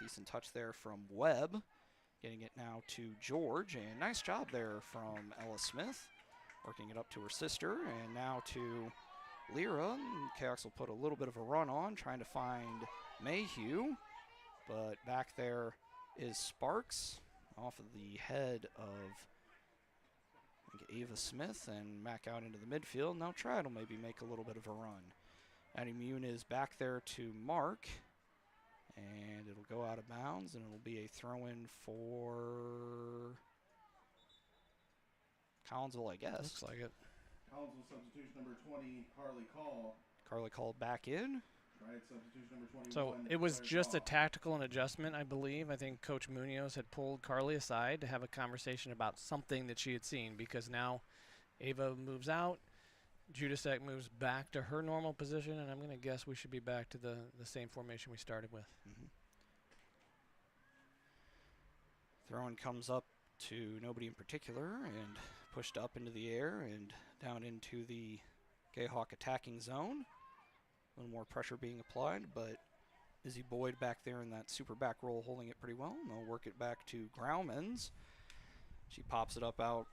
decent touch there from Webb. Getting it now to George. And nice job there from Ella Smith. Working it up to her sister. And now to Lyra. Kahawks will put a little bit of a run on, trying to find Mayhew. But back there is Sparks off of the head of Ava Smith and back out into the midfield. Now Triad will maybe make a little bit of a run. Addie Muniz back there to Mark. And it'll go out of bounds, and it'll be a throw-in for Collinsville, I guess. Looks like it. Collinsville substitution number 20, Carly Call. Carly called back in. Triad substitution number 21. So it was just a tactical and adjustment, I believe. I think Coach Munoz had pulled Carly aside to have a conversation about something that she had seen, because now Ava moves out. Judasak moves back to her normal position, and I'm going to guess we should be back to the same formation we started with. Throw-in comes up to nobody in particular and pushed up into the air and down into the Kahawk attacking zone. A little more pressure being applied, but Izzy Boyd back there in that super back roll holding it pretty well. And they'll work it back to Graumans. She pops it up out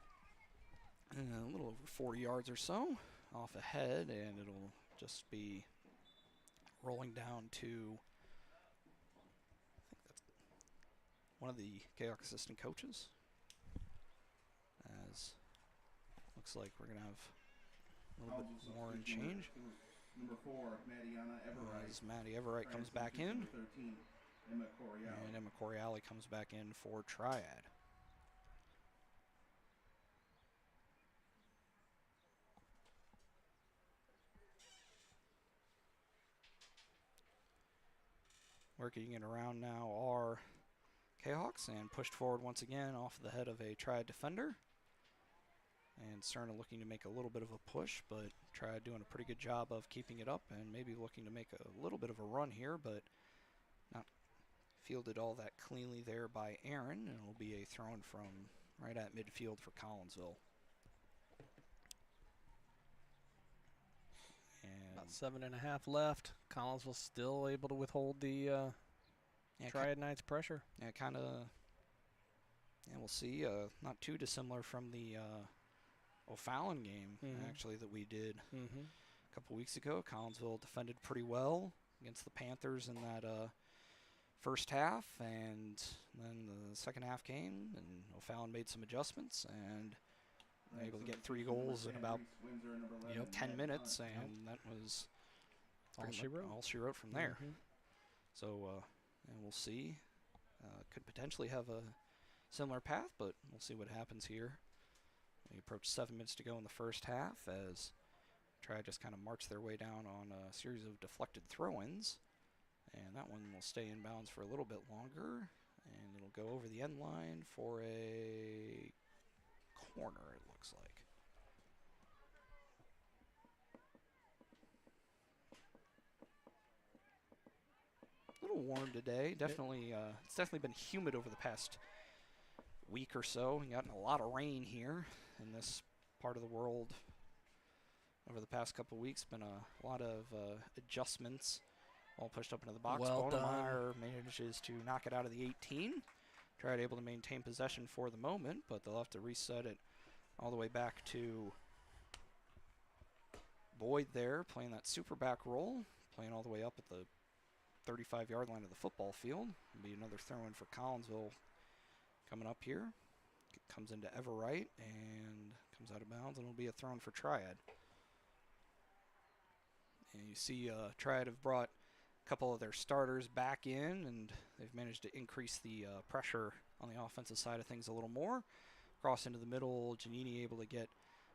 a little over 40 yards or so off ahead, and it'll just be rolling down to, I think that's one of the Kahawk assistant coaches. As Looks like we're going to have a little bit more in change. Number 4, Mariana Everett. As Maddie Everett comes back in. Number 13, Emma Coriali. And Emma Coriali comes back in for Triad. Working it around now are Kahawks, and pushed forward once again off the head of a Triad defender. And Cerna looking to make a little bit of a push, but Triad doing a pretty good job of keeping it up and maybe looking to make a little bit of a run here, but not fielded all that cleanly there by Aaron, and it'll be a throw-in from right at midfield for Collinsville. And About 7.5 left. Collinsville still able to withhold the Triad Knights pressure. Yeah, kind of. Yeah, we'll see. Not too dissimilar from the O'Fallon game, actually, that we did a couple weeks ago. Collinsville defended pretty well against the Panthers in that first half, and then the second half came, and O'Fallon made some adjustments, and able to get 3 goals in about 10 minutes, and that was all she wrote. All she wrote from there. So, and we'll see. Could potentially have a similar path, but we'll see what happens here. We approach 7 minutes to go in the first half as Triad just kind of marched their way down on a series of deflected throw-ins, and that one will stay in bounds for a little bit longer, and it'll go over the end line for a corner, it looks like. A little warm today. Definitely, it's definitely been humid over the past week or so. We've gotten a lot of rain here in this part of the world over the past couple of weeks. Been a lot of adjustments, all pushed up into the box. Well done. Baltimore manages to knock it out of the 18. Triad able to maintain possession for the moment, but they'll have to reset it all the way back to Boyd there, playing that super back roll, playing all the way up at the 35-yard line of the football field. It'll be another throw-in for Collinsville coming up here. It comes into Everett and comes out of bounds, and it'll be a throw-in for Triad. And you see Triad have brought a couple of their starters back in, and they've managed to increase the pressure on the offensive side of things a little more. Cross into the middle, Giannini able to get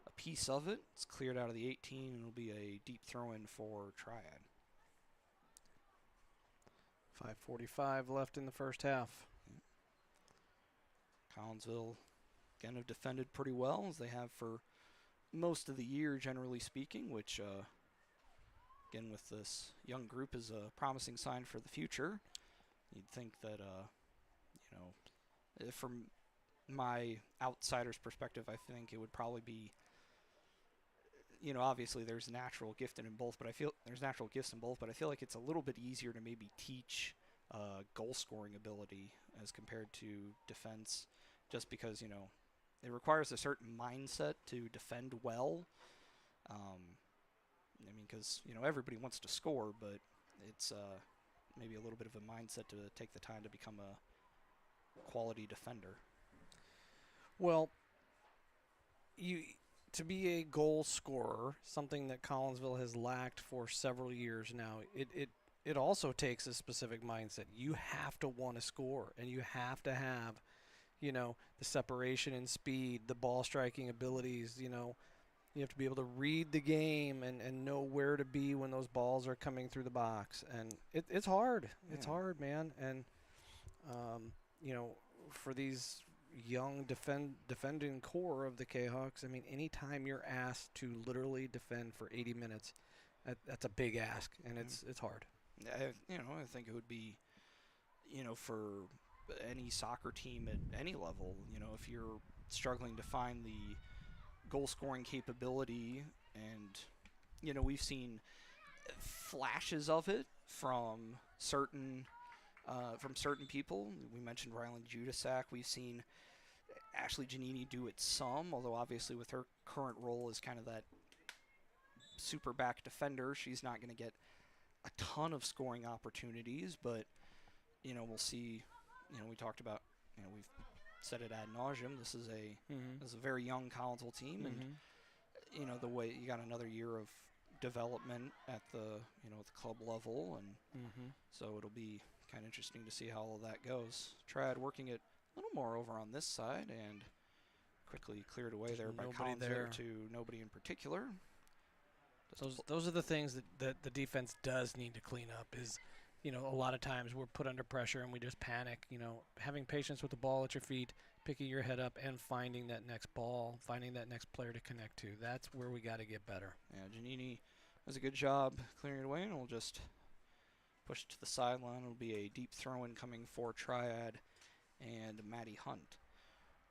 a piece of it. It's cleared out of the 18, and it'll be a deep throw-in for Triad. 5:45 left in the first half. Collinsville, again, have defended pretty well, as they have for most of the year, generally speaking, which, again, with this young group is a promising sign for the future. You'd think that, you know, from my outsider's perspective, I think it would probably be, you know, obviously there's natural gift in both, but I feel there's natural gifts in both, but I feel like it's a little bit easier to maybe teach goal scoring ability as compared to defense, just because, you know, it requires a certain mindset to defend well. I mean, because, you know, everybody wants to score, but it's maybe a little bit of a mindset to take the time to become a quality defender. Well, to be a goal scorer, something that Collinsville has lacked for several years now, it also takes a specific mindset. You have to want to score, and you have to have, you know, the separation and speed, the ball striking abilities. You know, you have to be able to read the game and know where to be when those balls are coming through the box. And it's hard. Yeah. It's hard, man. And, you know, for these young defending core of the Kahawks, I mean, anytime you're asked to literally defend for 80 minutes, that's a big ask, and it's hard. You know, I think it would be, you know, for any soccer team at any level, you know, if you're struggling to find the goal scoring capability, and, you know, we've seen flashes of it from certain people. We mentioned Ryland Judasak. We've seen Ashley Giannini do it some, although obviously with her current role as kind of that super back defender, she's not going to get a ton of scoring opportunities, but, you know, we'll see. You know, we talked about, you know, we've said it ad nauseum. This is a very young Collinsville team, and the way you got another year of development at the at the club level, and so it'll be kind of interesting to see how all that goes. Triad working it a little more over on this side and quickly cleared away there by nobody Collinsville there. to nobody in particular. Those are the things that the defense does need to clean up. Is a lot of times we're put under pressure and we just panic. Having patience with the ball at your feet, picking your head up, and finding that next ball, finding that next player to connect to. That's where we got to get better. Yeah, Giannini does a good job clearing it away, and we'll just push it to the sideline. It'll be a deep throw-in coming for Triad and Maddie Hunt.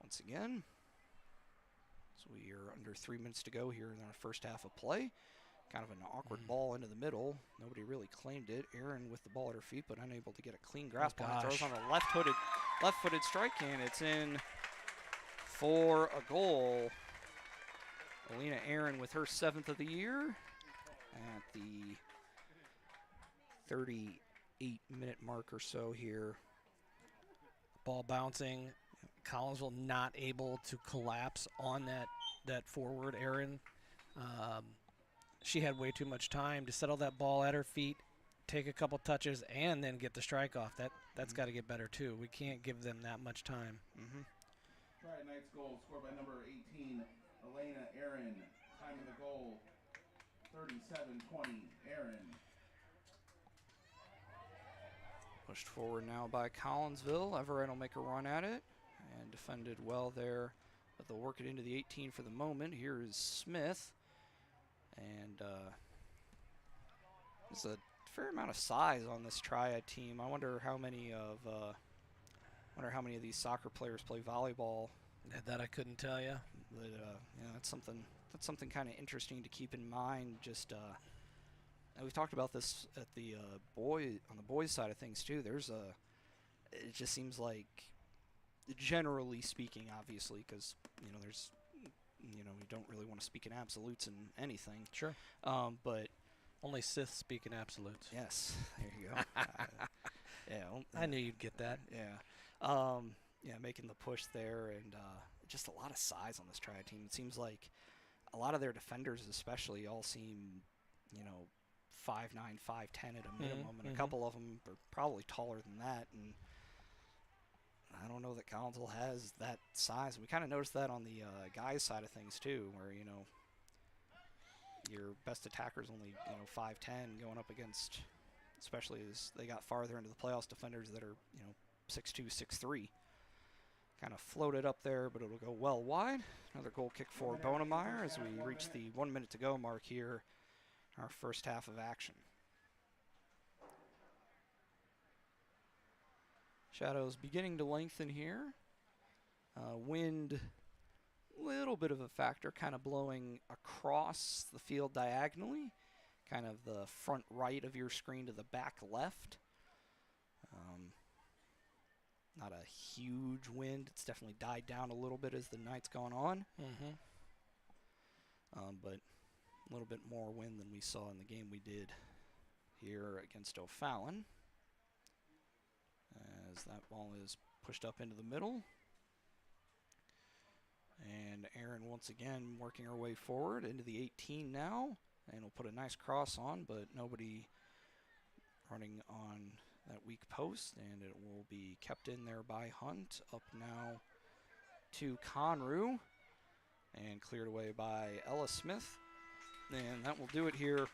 Once again, so we are under 3 minutes to go here in our first half of play. Kind of an awkward ball into the middle. Nobody really claimed it. Aaron with the ball at her feet, but unable to get a clean grasp on it. Throws on a left-footed strike, and it's in for a goal. Alina Aaron with her 7th of the year at the 38-minute mark or so here. Ball bouncing. Collinsville not able to collapse on that forward, Aaron. She had way too much time to settle that ball at her feet, take a couple touches, and then get the strike off. That's got to get better too. We can't give them that much time. Triad Knight's goal scored by number 18, Elena Aaron. Time of the goal, 37-20, Aaron. Pushed forward now by Collinsville. Everett will make a run at it and defended well there, but they'll work it into the 18 for the moment. Here is Smith, and there's a fair amount of size on this Triad team. I wonder how many of these soccer players play volleyball. That I couldn't tell you. But that's something kind of interesting to keep in mind. Just and we've talked about this at the on the boys side of things too. It just seems like, generally speaking, obviously, because there's we don't really want to speak in absolutes in anything. Sure. But only Siths speak in absolutes. Yes, there you go. Yeah, I knew you'd get that. Yeah. Making the push there, and just a lot of size on this Triad team. It seems like a lot of their defenders especially all seem, 5'9", 5'10" at a minimum, and a couple of them are probably taller than that, and I don't know that Collinsville has that size. We kind of noticed that on the guys' side of things too, where, your best attacker's only, 5'10", going up against, especially as they got farther into the playoffs, defenders that are, 6'2", 6'3". Kind of floated up there, but it'll go well wide. Another goal kick for Bonemeyer as we reach the 1 minute to go mark here, our first half of action. Shadows beginning to lengthen here. Wind, little bit of a factor, kind of blowing across the field diagonally, kind of the front right of your screen to the back left. Not a huge wind. It's definitely died down a little bit as the night's gone on. But a little bit more wind than we saw in the game we did here against O'Fallon. As that ball is pushed up into the middle. And Aaron once again working her way forward into the 18 now. And we'll put a nice cross on, but nobody running on that weak post, and it will be kept in there by Hunt. Up now to Conru, and cleared away by Ella Smith. And that will do it here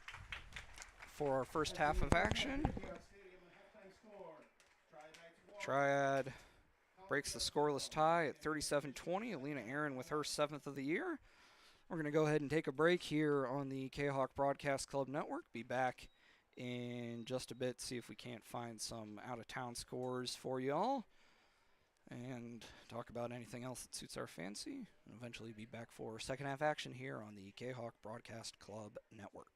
for our first half of action. Triad breaks the scoreless tie at 37-20. Alina Aaron with her 7th of the year. We're going to go ahead and take a break here on the Kahok Broadcast Club Network. Be back in just a bit, see if we can't find some out-of-town scores for y'all, and talk about anything else that suits our fancy, and eventually be back for second half action here on the Kahok Broadcast Club Network.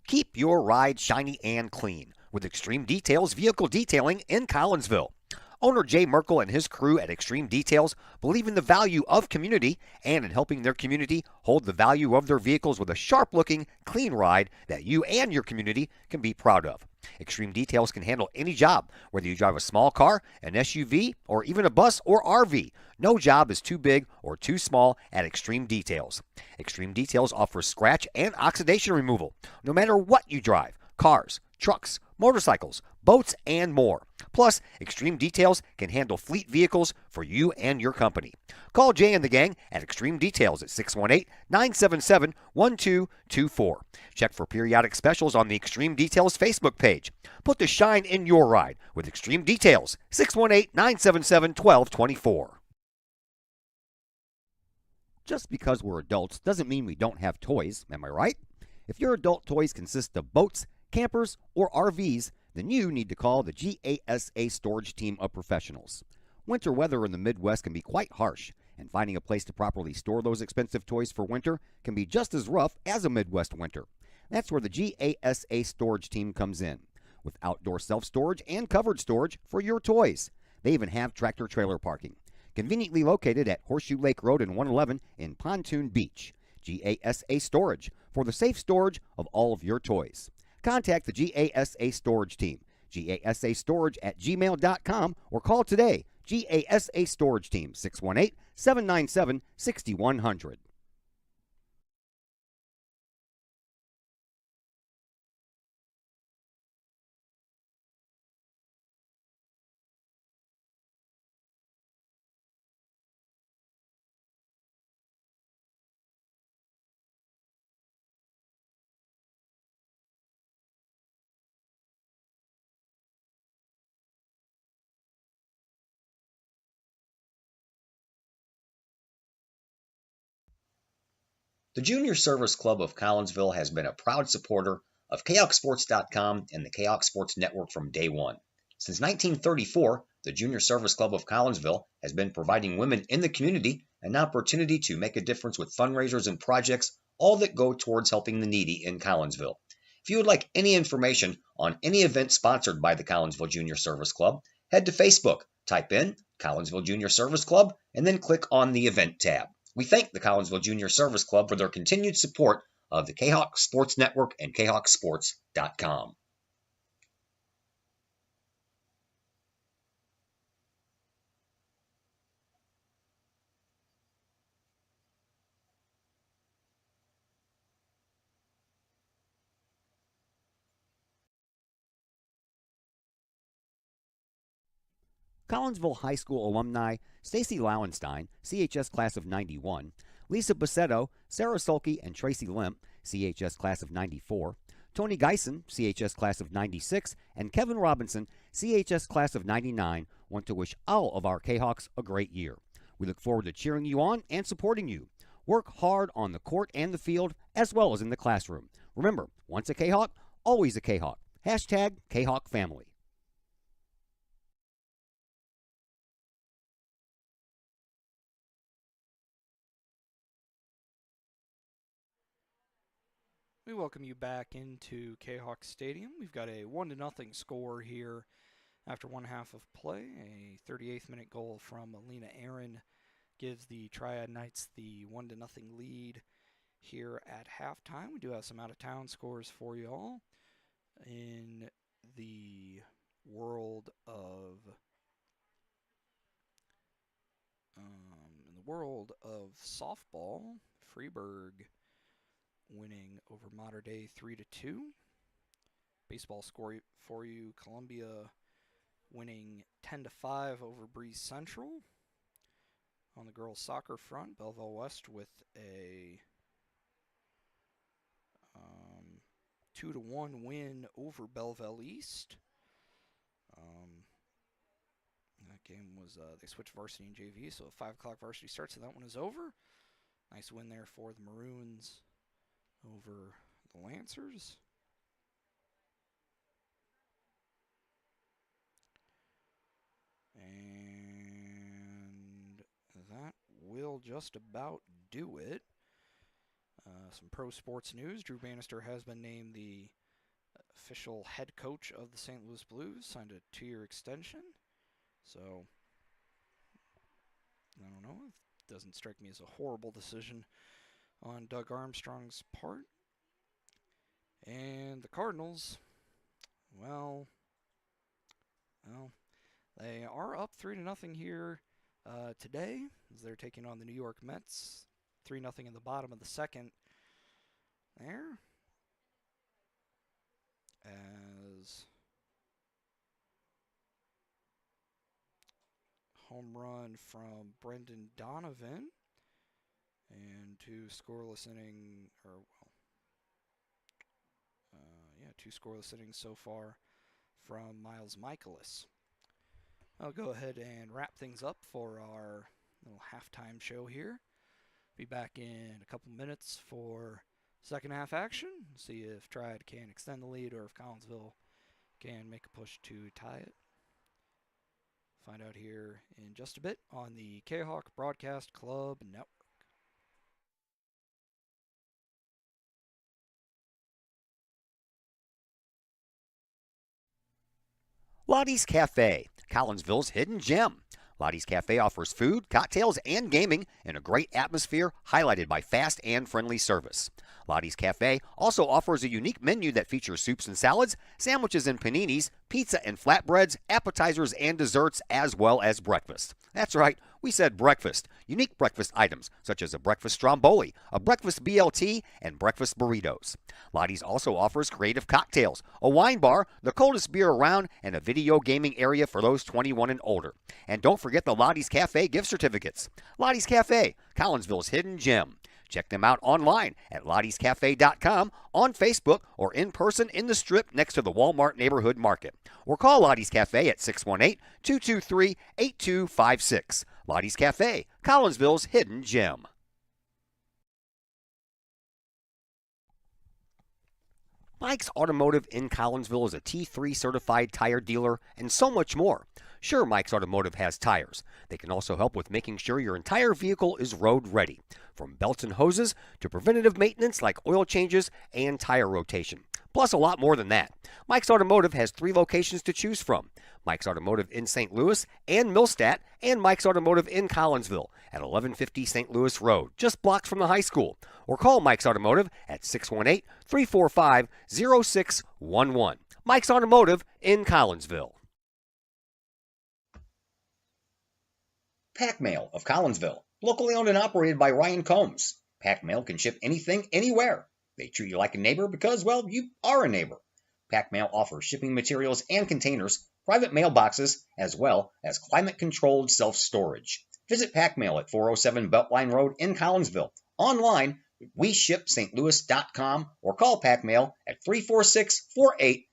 Keep your ride shiny and clean with Extreme Details Vehicle Detailing in Collinsville. Owner Jay Merkel and his crew at Extreme Details believe in the value of community and in helping their community hold the value of their vehicles with a sharp-looking, clean ride that you and your community can be proud of. Extreme Details can handle any job, whether you drive a small car, an SUV, or even a bus or RV. No job is too big or too small at Extreme Details. Extreme Details offers scratch and oxidation removal, no matter what you drive: cars, trucks, motorcycles, boats, and more. Plus, Extreme Details can handle fleet vehicles for you and your company. Call Jay and the gang at Extreme Details at 618-977-1224. Check for periodic specials on the Extreme Details Facebook page. Put the shine in your ride with Extreme Details, 618-977-1224. Just because we're adults doesn't mean we don't have toys, am I right? If your adult toys consist of boats, campers, or RVs, then you need to call the GASA storage team of professionals. Winter weather in the Midwest can be quite harsh, and finding a place to properly store those expensive toys for winter can be just as rough as a Midwest winter. That's where the GASA storage team comes in, with outdoor self-storage and covered storage for your toys. They even have tractor-trailer parking, conveniently located at Horseshoe Lake Road and 111 in Pontoon Beach. GASA Storage, for the safe storage of all of your toys. Contact the GASA Storage Team, gasastorage@gmail.com, or call today, GASA Storage Team, 618-797-6100. The Junior Service Club of Collinsville has been a proud supporter of KahokSports.com and the Kahok Sports Network from day one. Since 1934, the Junior Service Club of Collinsville has been providing women in the community an opportunity to make a difference with fundraisers and projects, all that go towards helping the needy in Collinsville. If you would like any information on any event sponsored by the Collinsville Junior Service Club, head to Facebook, type in Collinsville Junior Service Club, and then click on the event tab. We thank the Collinsville Junior Service Club for their continued support of the Kahok Sports Network and KahokSports.com. Collinsville High School alumni Stacy Lauenstein, CHS class of 91, Lisa Bassetto, Sarah Sulke, and Tracy Limp, CHS class of 94, Tony Geisen, CHS class of 96, and Kevin Robinson, CHS class of 99, want to wish all of our Kahawks a great year. We look forward to cheering you on and supporting you. Work hard on the court and the field, as well as in the classroom. Remember, once a Kahawk, always a Kahawk. Hashtag Kahawk Family. We welcome you back into Kahok Stadium. We've got a 1-0 score here after one half of play. A 38th minute goal from Alina Aaron gives the Triad Knights the 1-0 lead here at halftime. We do have some out-of-town scores for you all. In the world of softball, Freeburg winning over Mater Dei 3-2. Baseball score for you, Columbia winning 10-5 over Breeze Central. On the girls soccer front, Belleville West with a 2-1 win over Belleville East. That game was, they switched varsity and JV, so a 5 o'clock varsity start, so that one is over. Nice win there for the Maroons over the Lancers. And that will just about do it. Some pro sports news. Drew Bannister has been named the official head coach of the St. Louis Blues, signed a 2-year extension. So, I don't know. It doesn't strike me as a horrible decision on Doug Armstrong's part. And the Cardinals, well, well, they are up 3-0 here today as they're taking on the New York Mets. 3-0 in the bottom of the second. There. As home run from Brendan Donovan and two scoreless innings so far from Miles Michaelis. I'll go ahead and wrap things up for our little halftime show here. Be back in a couple minutes for second half action. See if Triad can extend the lead or if Collinsville can make a push to tie it. Find out here in just a bit on the Kahok Broadcast Club Network. Lottie's Cafe, Collinsville's hidden gem. Lottie's Cafe offers food, cocktails, and gaming in a great atmosphere highlighted by fast and friendly service. Lottie's Cafe also offers a unique menu that features soups and salads, sandwiches and paninis, pizza and flatbreads, appetizers and desserts, as well as breakfast. That's right, we said breakfast. Unique breakfast items such as a breakfast stromboli, a breakfast BLT, and breakfast burritos. Lottie's also offers creative cocktails, a wine bar, the coldest beer around, and a video gaming area for those 21 and older. And don't forget the Lottie's Cafe gift certificates. Lottie's Cafe, Collinsville's hidden gem. Check them out online at lottiescafe.com, on Facebook, or in person in the Strip next to the Walmart Neighborhood Market. Or call Lottie's Cafe at 618-223-8256. Lottie's Cafe, Collinsville's hidden gem. Mike's Automotive in Collinsville is a T3 certified tire dealer and so much more. Sure, Mike's Automotive has tires. They can also help with making sure your entire vehicle is road ready, from belts and hoses to preventative maintenance like oil changes and tire rotation. Plus a lot more than that. Mike's Automotive has 3 locations to choose from. Mike's Automotive in St. Louis and Millstadt, and Mike's Automotive in Collinsville at 1150 St. Louis Road, just blocks from the high school. Or call Mike's Automotive at 618-345-0611. Mike's Automotive in Collinsville. Pack Mail of Collinsville, locally owned and operated by Ryan Combs. Pack Mail can ship anything, anywhere. They treat you like a neighbor because, well, you are a neighbor. Pack Mail offers shipping materials and containers, private mailboxes, as well as climate-controlled self-storage. Visit Pack Mail at 407 Beltline Road in Collinsville. Online, WeShipStLouis.com or call Pack Mail at 346-4884.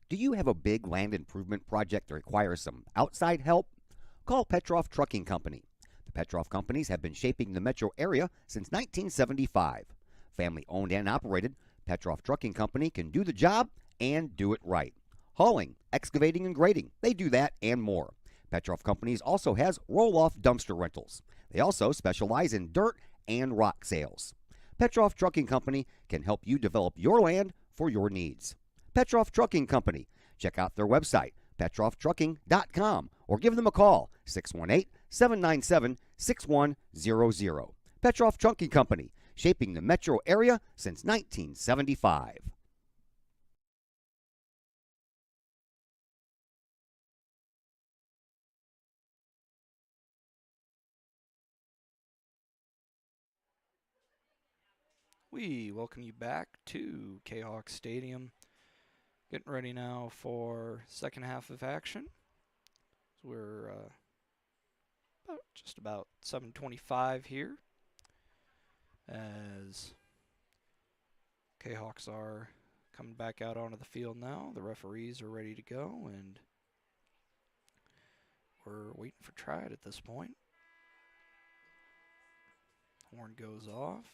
Do you have a big land improvement project that requires some outside help? Call Petroff Trucking Company. The Petroff Companies have been shaping the metro area since 1975. Family owned and operated, Petroff Trucking Company can do the job and do it right. Hauling, excavating, and grading, they do that and more. Petroff Companies also has roll-off dumpster rentals. They also specialize in dirt and rock sales. Petroff Trucking Company can help you develop your land for your needs. Petroff Trucking Company. Check out their website, petrofftrucking.com, or give them a call, 618-797-6100. Petroff Trucking Company, shaping the metro area since 1975. We welcome you back to Kahok Stadium. Getting ready now for second half of action. So we're just about 7:25 here, as Kahawks are coming back out onto the field now. The referees are ready to go, and we're waiting for Triad at this point. Horn goes off.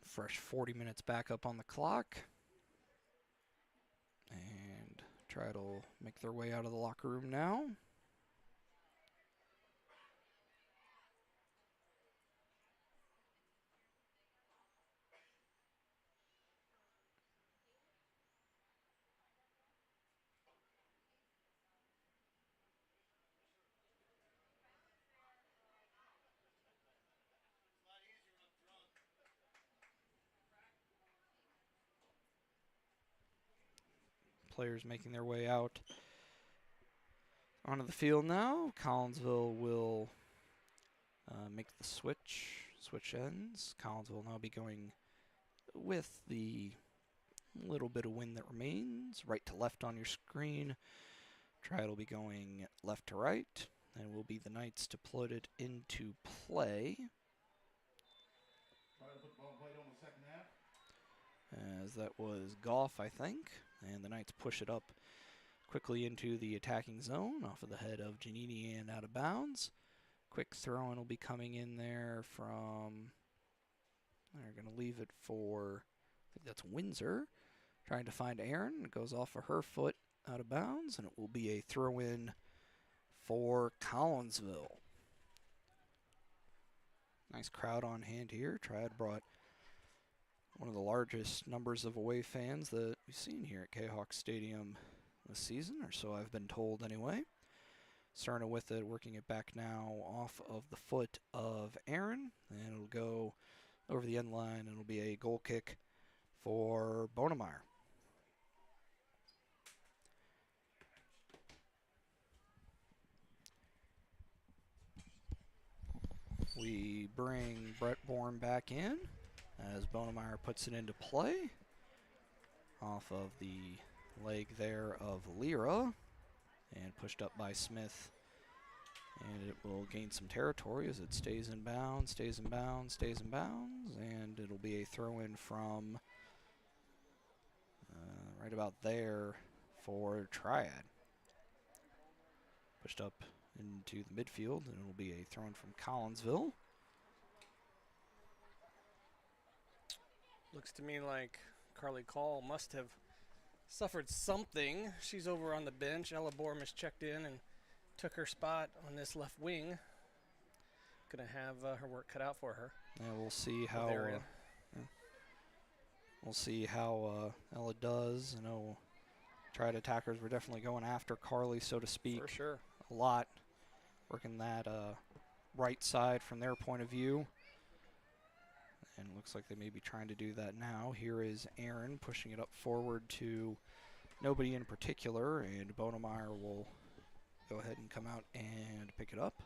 Fresh 40 minutes back up on the clock. And Triad will make their way out of the locker room now. players making their way out onto the field now. Collinsville will make the switch. Switch ends. Collinsville will now be going with the little bit of wind that remains. Right to left on your screen. Triad will be going left to right. And will be the Knights to put it into play. Try to put the ball played on the second half. As that was Goff, I think. And the Knights push it up quickly into the attacking zone off of the head of Giannini and out of bounds. Quick throw-in will be coming in there from... They're going to leave it for... I think that's Windsor. Trying to find Aaron. It goes off of her foot out of bounds, and it will be a throw-in for Collinsville. Nice crowd on hand here. Triad brought one of the largest numbers of away fans that we've seen here at Kahok Stadium this season, or so I've been told anyway. Cerna with it, working it back now off of the foot of Aaron, and it'll go over the end line, and it'll be a goal kick for Bonemeyer. We bring Brett Bourne back in as Bonemeyer puts it into play off of the leg there of Lyra and pushed up by Smith. And it will gain some territory as it stays in bounds, stays in bounds, stays in bounds, and it'll be a throw-in from right about there for Triad. Pushed up into the midfield, and it'll be a throw-in from Collinsville. Looks to me like Carly Call must have suffered something. She's over on the bench. Ella Borm has checked in and took her spot on this left wing. Gonna have her work cut out for her. Yeah, we'll see how Ella does. I know Triad attackers were definitely going after Carly, so to speak, For sure. a lot, working that right side from their point of view. And looks like they may be trying to do that now. Here is Aaron pushing it up forward to nobody in particular, and Bonemeyer will go ahead and come out and pick it up.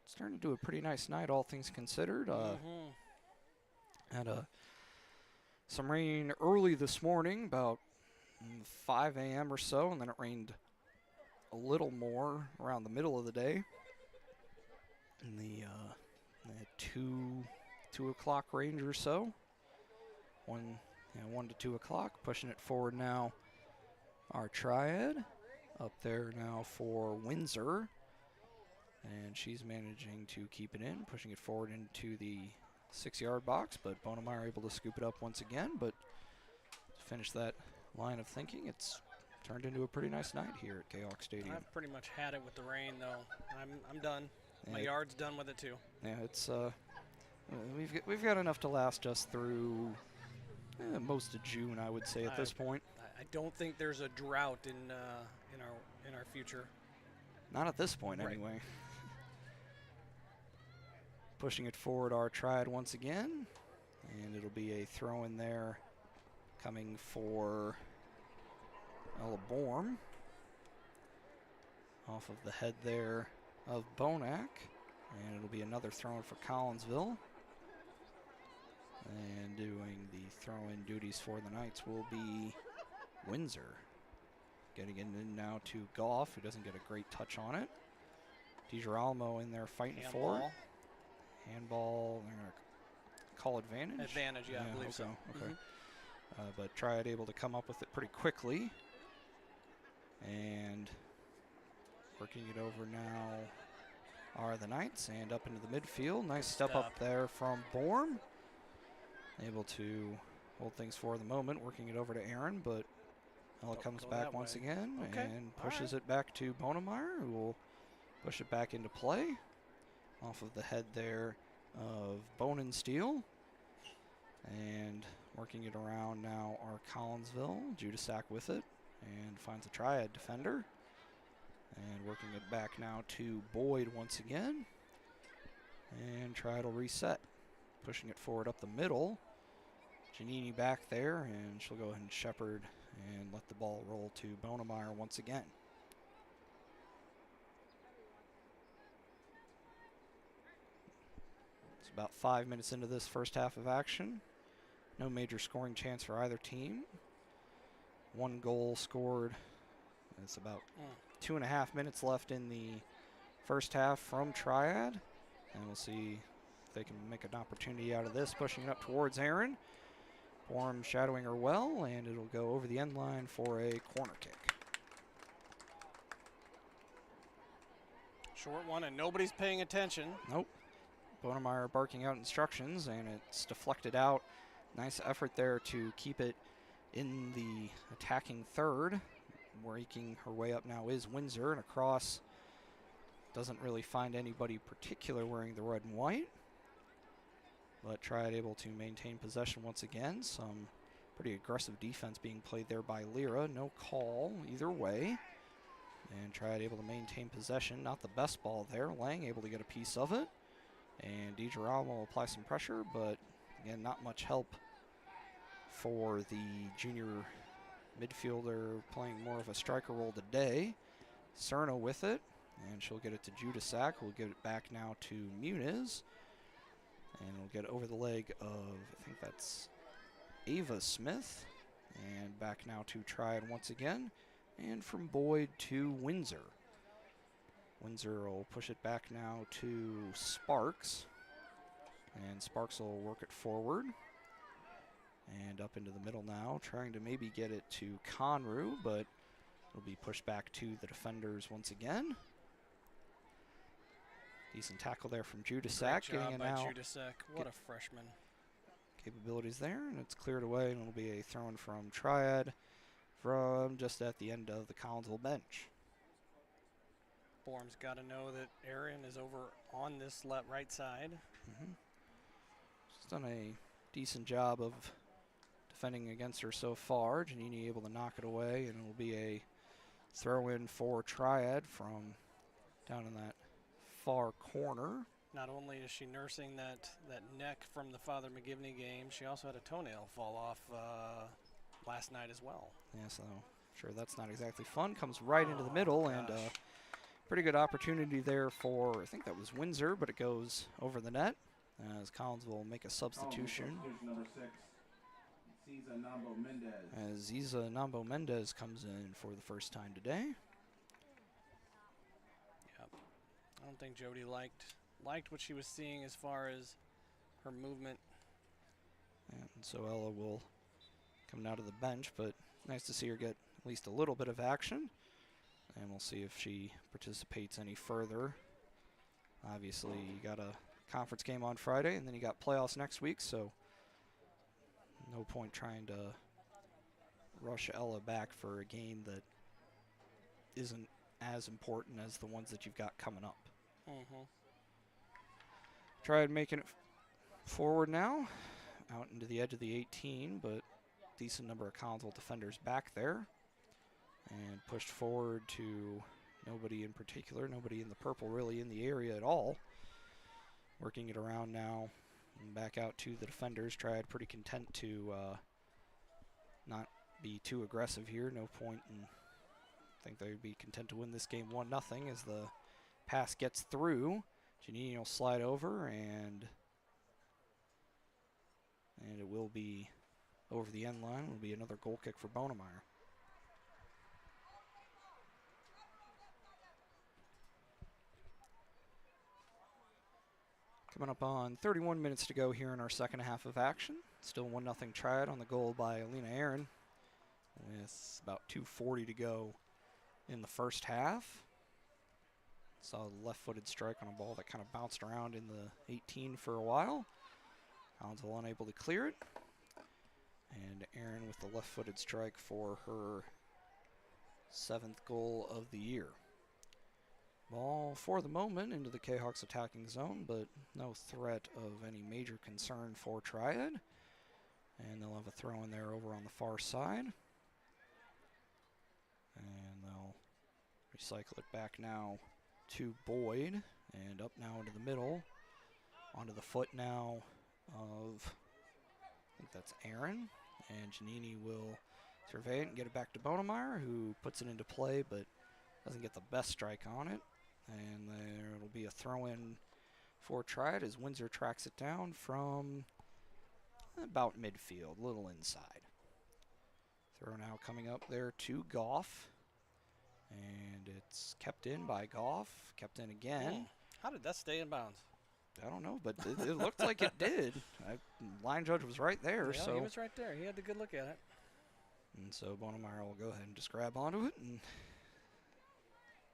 Starting to do a pretty nice night, all things considered. Had some rain early this morning, about 5 a.m. or so, and then it rained a little more around the middle of the day. In the 2 o'clock range or so. 1 to 2 o'clock, pushing it forward now. Our Triad up there now for Windsor. And she's managing to keep it in, pushing it forward into the 6-yard box, but Bonemeyer able to scoop it up once again. But to finish that line of thinking, it's turned into a pretty nice night here at Kahok Stadium. I've pretty much had it with the rain, though. I'm done. My yard's done with it, too. Yeah, it's we've got enough to last us through most of June, I would say, at this point. I don't think there's a drought in our future. Not at this point, anyway. Pushing it forward, our Triad once again, and it'll be a throw in there, coming for Ella Borm off of the head there of Bonac, and it'll be another throw in for Collinsville. And doing the throw-in duties for the Knights will be Windsor. Getting it in now to Goff, who doesn't get a great touch on it. DiGirolamo in there fighting for it. Handball, they're going to call advantage? Advantage, yeah, I believe so. Okay. But Triad able to come up with it pretty quickly. And working it over now are the Knights, and up into the midfield. Nice step up there from Borm. Able to hold things for the moment, working it over to Aaron, but Ella comes back once again and pushes it back to Bonemeyer, who will push it back into play off of the head there of Bonensteel. And working it around now are Collinsville. Judasak with it and finds a Triad defender. And working it back now to Boyd once again. And Triad will reset. Pushing it forward up the middle Giannini back there, and she'll go ahead and shepherd and let the ball roll to Bonemeyer once again. It's about 5 minutes into this first half of action. No major scoring chance for either team. 1 goal scored. It's about 2.5 minutes left in the first half from Triad. And we'll see if they can make an opportunity out of this, pushing it up towards Aaron. Borm shadowing her well, and it'll go over the end line for a corner kick. Short one, and nobody's paying attention. Nope. Bonemeyer barking out instructions, and it's deflected out. Nice effort there to keep it in the attacking third. Working her way up now is Windsor, and across. Doesn't really find anybody particular wearing the red and white. But Triad able to maintain possession once again. Some pretty aggressive defense being played there by Lyra. No call either way. And Triad able to maintain possession. Not the best ball there. Lang able to get a piece of it. And DiGiramo will apply some pressure, but again, not much help for the junior midfielder playing more of a striker role today. Cerna with it, and she'll get it to Judasak, who'll give it back now to Muniz. And we'll get over the leg of, I think that's Ava Smith. And back now to Triad once again. And from Boyd to Windsor. Windsor will push it back now to Sparks. And Sparks will work it forward. And up into the middle now, trying to maybe get it to Conru, but it'll be pushed back to the defenders once again. Decent tackle there from Judasak. Great job by Judasak. What a freshman. Capabilities there, and it's cleared away, and it'll be a throw-in from Triad from just at the end of the Collinsville bench. Borm's got to know that Arian is over on this right side. She's done a decent job of defending against her so far. Giannini able to knock it away, and it'll be a throw-in for Triad from down in that far corner. Not only is she nursing that neck from the Father McGivney game, she also had a toenail fall off last night as well. Yeah, so sure that's not exactly fun. Comes right into the middle, and pretty good opportunity there for, I think that was Windsor, but it goes over the net as Collins will make a substitution. Number 6, Ziza Nambo Mendez. As Ziza Nambo Mendez comes in for the first time today. Yep. I don't think Jody liked what she was seeing as far as her movement. And so Ella will come out of the bench, but nice to see her get at least a little bit of action. And we'll see if she participates any further. Obviously, you got a conference game on Friday, and then you got playoffs next week, so no point trying to rush Ella back for a game that isn't as important as the ones that you've got coming up. Tried making it forward now, out into the edge of the 18, but decent number of Collinsville defenders back there. And pushed forward to nobody in particular, nobody in the purple really in the area at all. Working it around now and back out to the defenders. Triad pretty content to not be too aggressive here. No point in, I think they would be content to win this game 1-0 as the pass gets through. Giannini will slide over, and it will be over the end line. It will be another goal kick for Bonemeyer. Coming up on 31 minutes to go here in our second half of action. Still 1-0 Triad on the goal by Alina Aaron with about 2:40 to go in the first half. Saw a left-footed strike on a ball that kind of bounced around in the 18 for a while. Collinsville unable to clear it. And Aaron with the left-footed strike for her 7th goal of the year. Ball for the moment into the Kahawks attacking zone, but no threat of any major concern for Triad. And they'll have a throw in there over on the far side. And they'll recycle it back now to Boyd. And up now into the middle. Onto the foot now of, I think that's Aaron. And Giannini will survey it and get it back to Bonemeyer, who puts it into play but doesn't get the best strike on it. And there will be a throw-in for Triad as Windsor tracks it down from about midfield, a little inside. Throw now coming up there to Goff. And it's kept in by Goff, kept in again. How did that stay in bounds? I don't know, but it looked like it did. Line judge was right there. Yeah, so he was right there. He had a good look at it. And so Bonemeyer will go ahead and just grab onto it and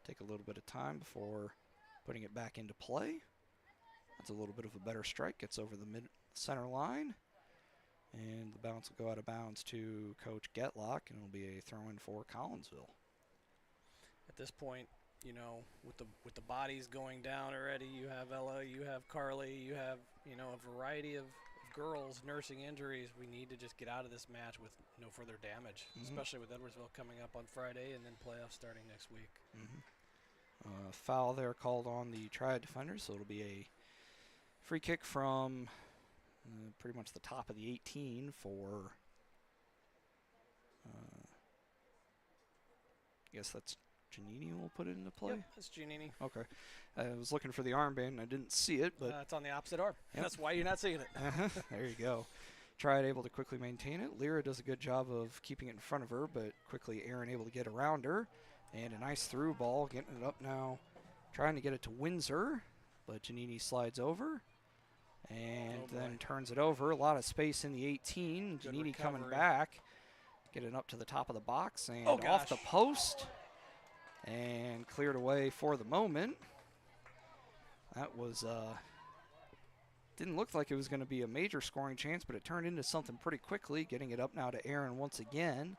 take a little bit of time before putting it back into play. That's a little bit of a better strike. Gets over the mid-center line. And the bounce will go out of bounds to Coach Getlock, and it'll be a throw-in for Collinsville. At this point, you know, with the bodies going down already, you have Ella, you have Carly, you have, you know, a variety of girls nursing injuries. We need to just get out of this match with no further damage, especially with Edwardsville coming up on Friday and then playoffs starting next week. Foul there called on the Triad defenders, so it'll be a free kick from pretty much the top of the 18 for, I guess that's Giannini will put it into play? Yep, that's Giannini. Okay. I was looking for the armband and I didn't see it, but It's on the opposite arm. Yep. That's why you're not seeing it. there you go. Triad able to quickly maintain it. Lyra does a good job of keeping it in front of her, but quickly Aaron able to get around her. And a nice through ball, getting it up now, trying to get it to Windsor, but Giannini slides over and then turns it over. A lot of space in the 18. Good Giannini coming recovery. back, getting up to the top of the box and Oh, off the gosh. post and cleared away for the moment. That was didn't look like it was going to be a major scoring chance, but it turned into something pretty quickly, getting it up now to Aaron once again.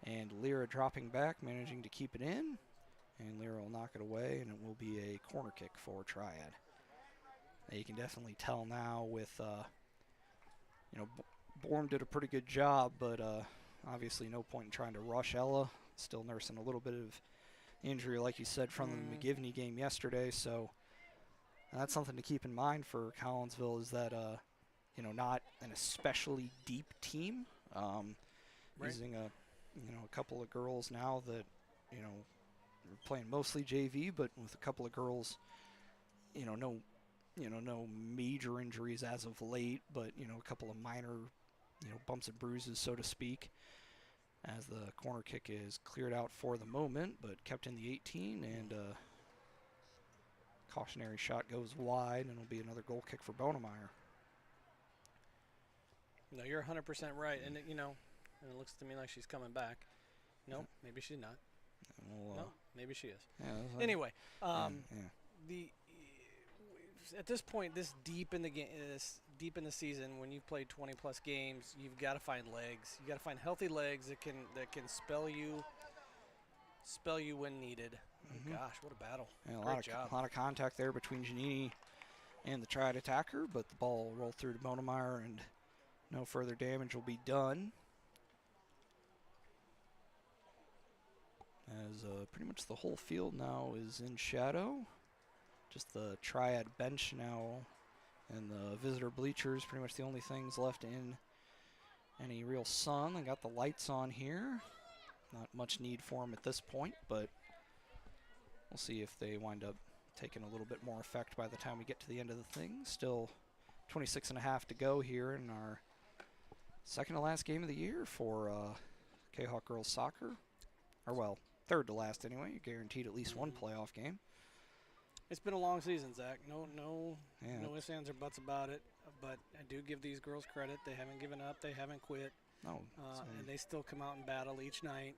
And Lyra dropping back, managing to keep it in. And Lyra will knock it away, and it will be a corner kick for Triad. Now you can definitely tell now with, you know, Borm did a pretty good job, but obviously no point in trying to rush Ella. Still nursing a little bit of injury, like you said, from the McGivney game yesterday. So that's something to keep in mind for Collinsville is that, you know, not an especially deep team. Using a couple of girls now that, you know, are playing mostly JV, but with a couple of girls, no major injuries as of late, but, you know, a couple of minor, you know, bumps and bruises, so to speak, as the corner kick is cleared out for the moment, but kept in the 18, and cautionary shot goes wide, and it'll be another goal kick for Bonemeyer. No, you're 100% right, and you know, and it looks to me like she's coming back. No, maybe she's not. Well, No, maybe she is. yeah, Anyway, yeah. at this point, this deep in the game, this deep in the season, when you've played 20+ games, you've got to find legs. You got to find healthy legs that can spell you when needed. Oh, gosh, what a battle! Yeah, Great job. a lot of contact there between Giannini and the Triad attacker, but the ball rolled through to Bonemeyer, and no further damage will be done. As pretty much the whole field now is in shadow. Just the Triad bench now and the visitor bleachers, pretty much the only things left in any real sun. They got the lights on here. Not much need for them at this point, but we'll see if they wind up taking a little bit more effect by the time we get to the end of the thing. Still 26 and a half to go here in our second to last game of the year for Kahok girls soccer. Or, well, third to last anyway. You're guaranteed at least one playoff game. It's been a long season, Zach. No Yeah. ifs, ands, or buts about it. But I do give these girls credit. They haven't given up. They haven't quit. No. And they still come out and battle each night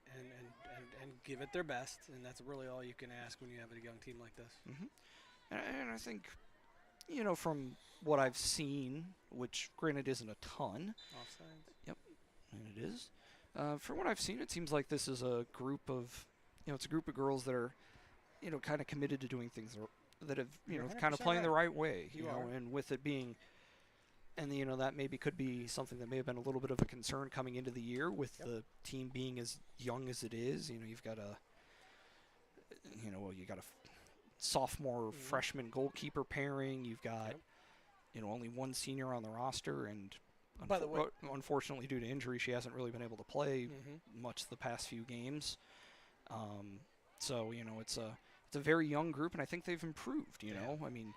and give it their best. And that's really all you can ask when you have a young team like this. And I think, you know, from what I've seen, which granted isn't a ton. Offsides. Yep, and it is. From what I've seen, it seems like this is a group of, it's a group of girls that are, kind of committed to doing things that have, You're kind of playing the 100% right way, You are. and with it being, and that maybe could be something that may have been a little bit of a concern coming into the year with the team being as young as it is. You've got you got a sophomore freshman goalkeeper pairing. You've got, only one senior on the roster, and By the way, unfortunately, due to injury, she hasn't really been able to play Mhm. much the past few games. So it's a very young group, and I think they've improved. You know, I mean,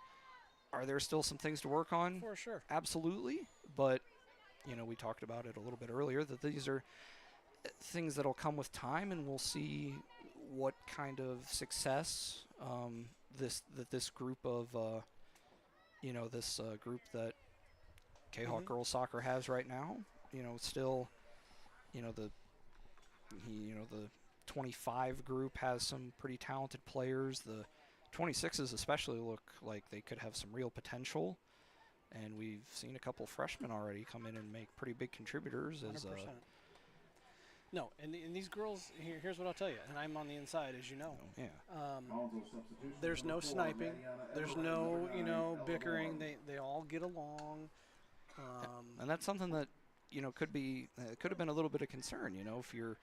are there still some things to work on? For sure. Absolutely, but we talked about it a little bit earlier that these are things that'll come with time, and we'll see what kind of success this group of this group that Kahok girls soccer has right now. Still, the 25 group has some pretty talented players. The 26s especially look like they could have some real potential. And we've seen a couple freshmen already come in and make pretty big contributors. 100%. No, and these girls, here's what I'll tell you, and I'm on the inside, as you know. There's no sniping. There's no, bickering. They all get along. And that's something that, could have been a little bit of concern, if you're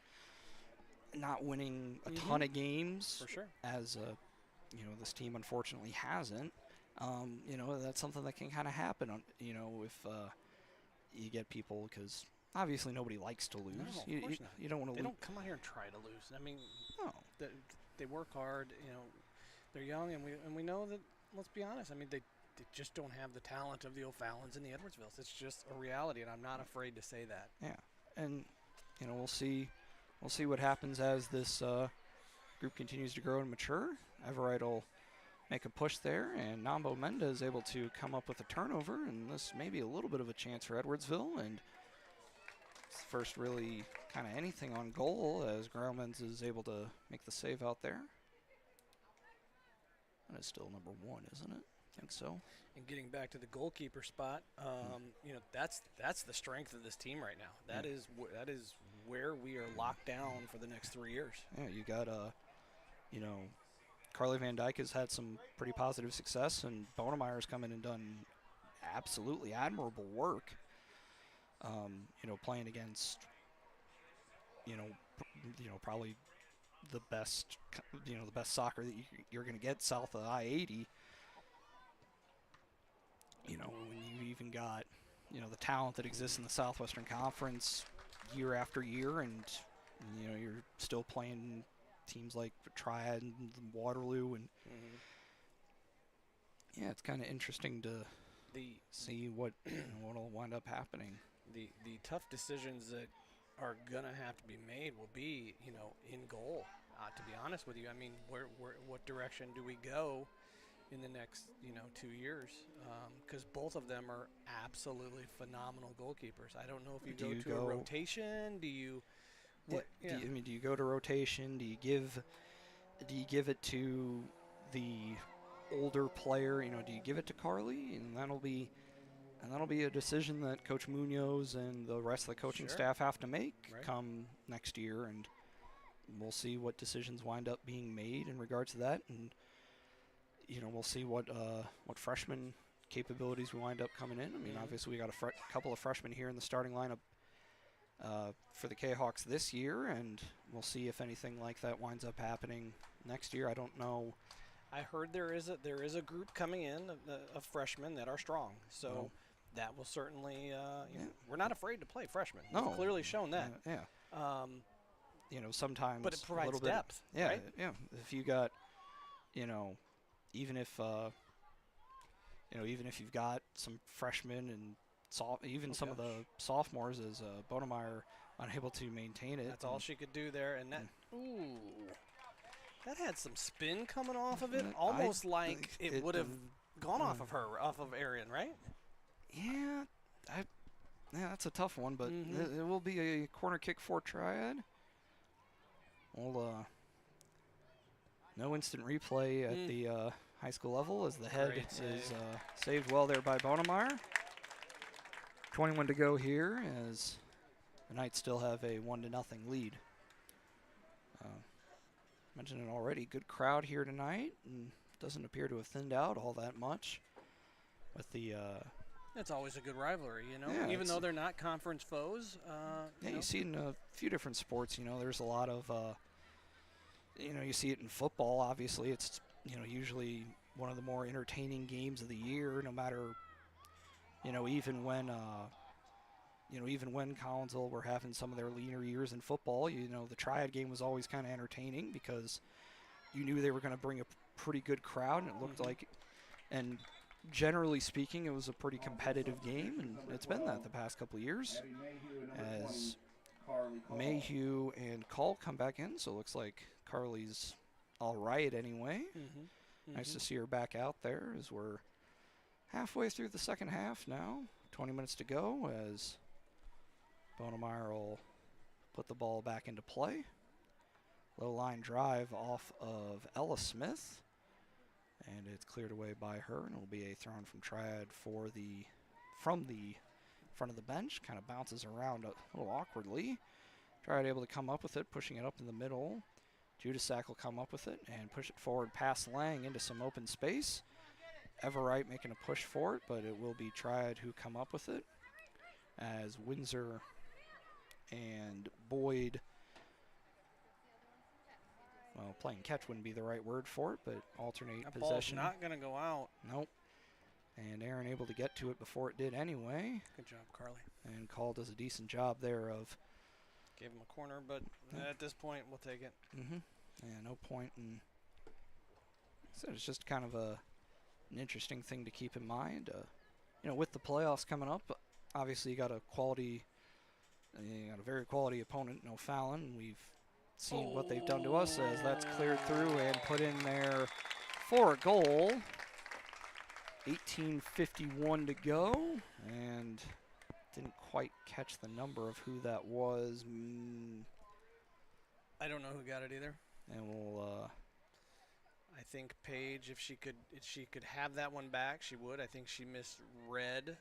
not winning a ton of games. For sure. As, this team unfortunately hasn't. That's something that can kind of happen, if you get people, because obviously nobody likes to lose. No, of course not. You don't want to They lose. don't come out here and try to lose. I mean, No. they work hard. They're young, and we know that. Let's be honest. I mean, they just don't have the talent of the O'Fallons and the Edwardsvilles. It's just a reality, and I'm not afraid to say that. Yeah, and we'll see what happens as this group continues to grow and mature. Everett will make a push there, and Nambo Menda is able to come up with a turnover, and this may be a little bit of a chance for Edwardsville, and it's the first really kind of anything on goal as Graumans is able to make the save out there. That is still number 1, isn't it? I think so. And getting back to the goalkeeper spot, that's the strength of this team right now. That is where we are locked down for the next 3 years. Yeah, you got Carly Van Dyke has had some pretty positive success, and Bonemeyer's come in and done absolutely admirable work. Playing against, probably the best soccer that you're going to get south of I-80. When you even got, the talent that exists in the Southwestern Conference year after year, and you're still playing teams like Triad and Waterloo, and yeah, it's kind of interesting to see what'll wind up happening. The tough decisions that are gonna have to be made will be in goal. To be honest with you, I mean, what direction do we go in the next 2 years? Because both of them are absolutely phenomenal goalkeepers. I don't know if you go to a rotation. Do you? What? Yeah. Do you go to rotation? Do you give it to the older player? Do you give it to Carly? And that'll be a decision that Coach Munoz and the rest of the coaching staff have to make come next year, and we'll see what decisions wind up being made in regards to that, and we'll see what freshman capabilities we wind up coming in. I mean, obviously we got a couple of freshmen here in the starting lineup for the Kahawks this year, and we'll see if anything like that winds up happening next year. I don't know. I heard there is a group coming in of freshmen that are strong, so that will certainly we're not afraid to play freshmen. No, we've clearly shown that. Sometimes, but it provides a little depth. Bit, yeah, right? yeah. If you got, even if you've got some freshmen and some of the sophomores, as Bonemeyer unable to maintain it. That's all she could do there, and that that had some spin coming off of it, almost like it would have gone off of Arian, right? Yeah, that's a tough one, but it will be a corner kick for Triad. Well, no instant replay at the high school level as the head is saved well there by Bonemeyer. 21 to go here as the Knights still have a 1-0 lead. Mentioned it already, good crowd here tonight, and doesn't appear to have thinned out all that much. With the it's always a good rivalry, Yeah, even though they're not conference foes. You see it in a few different sports. There's a lot of you see it in football. Obviously, it's usually one of the more entertaining games of the year, no matter even when even when Collinsville were having some of their leaner years in football, the Triad game was always kind of entertaining because you knew they were going to bring a pretty good crowd, and it looked like, and generally speaking, it was a pretty competitive game, and it's been that the past couple of years as Mayhew and Call come back in, so it looks like Carly's all right anyway. Nice to see her back out there as we're halfway through the second half now. 20 minutes to go as Bonemeyer will put the ball back into play. Low line drive off of Ella Smith, and it's cleared away by her, and it'll be a thrown from Triad from the front of the bench. Kind of bounces around a little awkwardly. Triad able to come up with it, pushing it up in the middle. Judasak will come up with it and push it forward past Lang into some open space. Everett making a push for it, but it will be Triad who come up with it as Windsor and Boyd, well, playing catch wouldn't be the right word for it, but alternate That possession. ball's not going to go out. Nope. And Aaron able to get to it before it did anyway. Good job, Carly. And Call does a decent job there of... Gave him a corner, but at this point, we'll take it. Yeah, no point. And so it's just kind of an interesting thing to keep in mind. With the playoffs coming up, obviously you got a very quality opponent, Fallon. We've seen what they've done to us as that's cleared through and put in there for a goal. 18:51 to go, and didn't quite catch the number of who that was. I don't know who got it either. And we'll. I think Paige, if she could have that one back, she would. I think she misread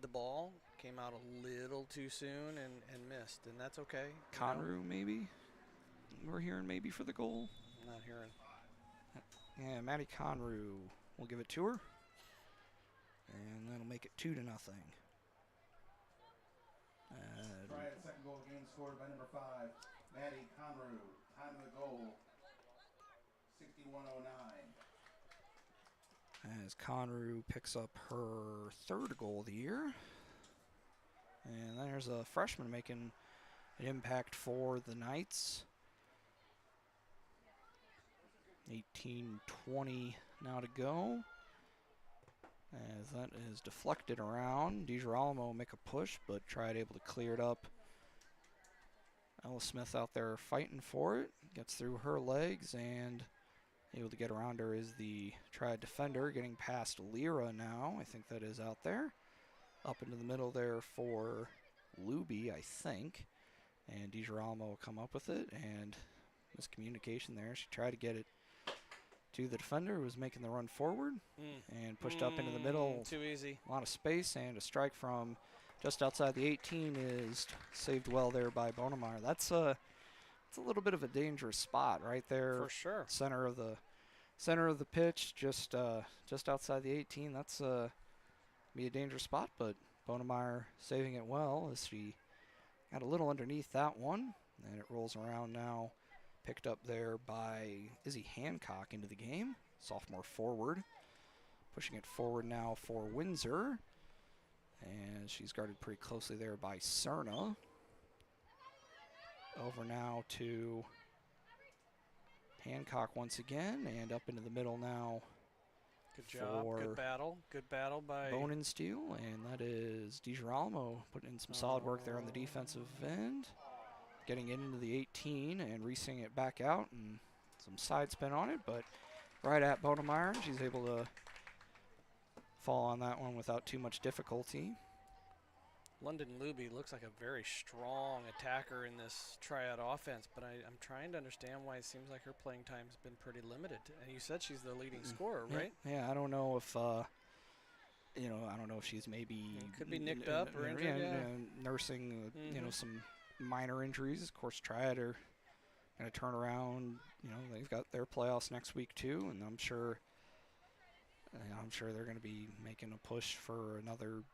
the ball, came out a little too soon and missed, and that's okay. Conru, maybe? We're hearing maybe for the goal. I'm not hearing. Yeah, Maddie Conru will give it to her. And that'll make it 2-0. Triad second goal of the game scored by number 5, Maddie Conru. Time of the goal, 61:09. As Conru picks up her third goal of the year. And there's a freshman making an impact for the Knights. 18:20 now to go. As that is deflected around. DiGirolamo will make a push, but Triad able to clear it up. Ella Smith out there fighting for it. Gets through her legs and able to get around her is the Triad defender, getting past Lyra now. I think that is out there. Up into the middle there for Luby, I think. And DiGirolamo will come up with it, and miscommunication there. She tried to get it to the defender, who was making the run forward, and pushed up into the middle. Too easy. A lot of space, and a strike from just outside the 18 is saved well there by Bonemeyer. That's it's a little bit of a dangerous spot right there. For sure. Center of the pitch, just outside the 18. That's be a dangerous spot, but Bonemeyer saving it well as she got a little underneath that one, and it rolls around now. Picked up there by Izzy Hancock into the game, sophomore forward. Pushing it forward now for Windsor. And she's guarded pretty closely there by Cerna. Over now to Hancock once again, and up into the middle now. Good job, good battle. Good battle by Bone and Steel, and that is DiGirolamo putting in some solid work there on the defensive end. Getting it into the 18 and reaching it back out, and some side spin on it, but right at Bonemeyer, she's able to fall on that one without too much difficulty. London Luby looks like a very strong attacker in this Triad offense, but I'm trying to understand why it seems like her playing time's been pretty limited. And you said she's the leading scorer, right? Yeah, I don't know if I don't know if she's maybe could be nicked up or injured, nursing some minor injuries. Of course, Triad are going to turn around. They've got their playoffs next week too, and I'm sure they're going to be making a push for another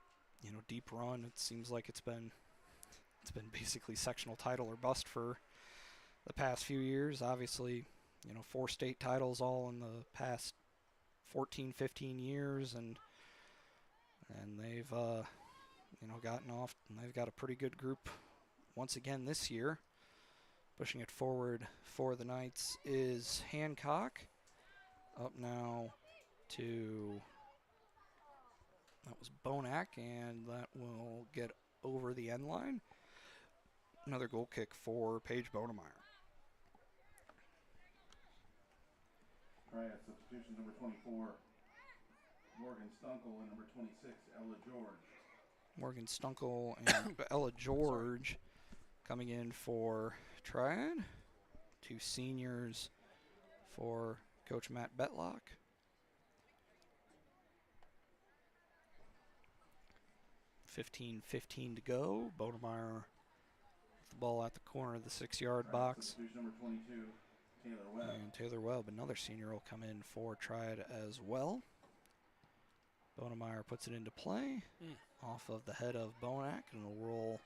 deep run. It seems like it's been basically sectional title or bust for the past few years. Obviously, 4 state titles all in the past 14, 15 years, and they've gotten off, and they've got a pretty good group once again this year. Pushing it forward for the Knights is Hancock. Up now to, that was Bonac, and that will get over the end line. Another goal kick for Paige Bonemeyer. Triad substitution number 24, Morgan Stunkel, and number 26, Ella George. Morgan Stunkel and Ella George coming in for Triad. 2 seniors for Coach Matt Betlock. .15 to go. Bonemeyer with the ball at the corner of the 6-yard box. Substitution number 22, Taylor Webb. And Taylor Webb, another senior, will come in for Triad as well. Bonemeyer puts it into play off of the head of Bonac, and will roll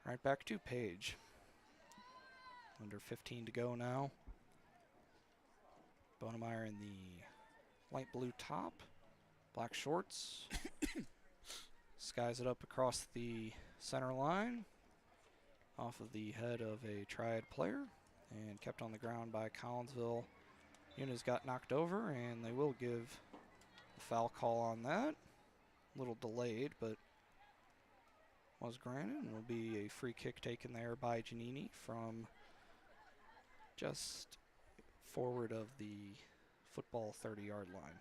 right back to Page. Under 15 to go now. Bonemeyer in the light blue top, black shorts. Skies it up across the center line off of the head of a Triad player and kept on the ground by Collinsville. Yunas got knocked over, and they will give a foul call on that. A little delayed, but was granted, and will be a free kick taken there by Giannini from just forward of the football 30-yard line.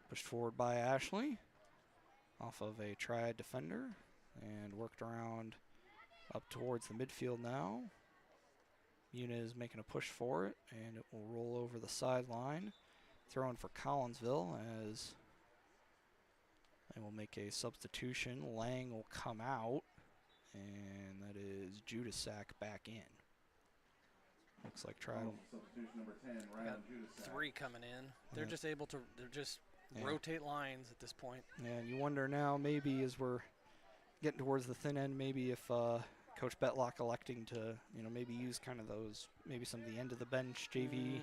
Pushed forward by Ashley off of a Triad defender and worked around up towards the midfield now. Muna is making a push for it, and it will roll over the sideline. Thrown for Collinsville as they will make a substitution. Lang will come out, and that is Judasak back in. Looks like Triad. Substitution number 10, Ryan Judasak. 3 coming in. They're just able to, rotate lines at this point. Yeah, and you wonder now, maybe as we're getting towards the thin end, maybe if Coach Betlock electing to, maybe use kind of those, maybe some of the end of the bench JV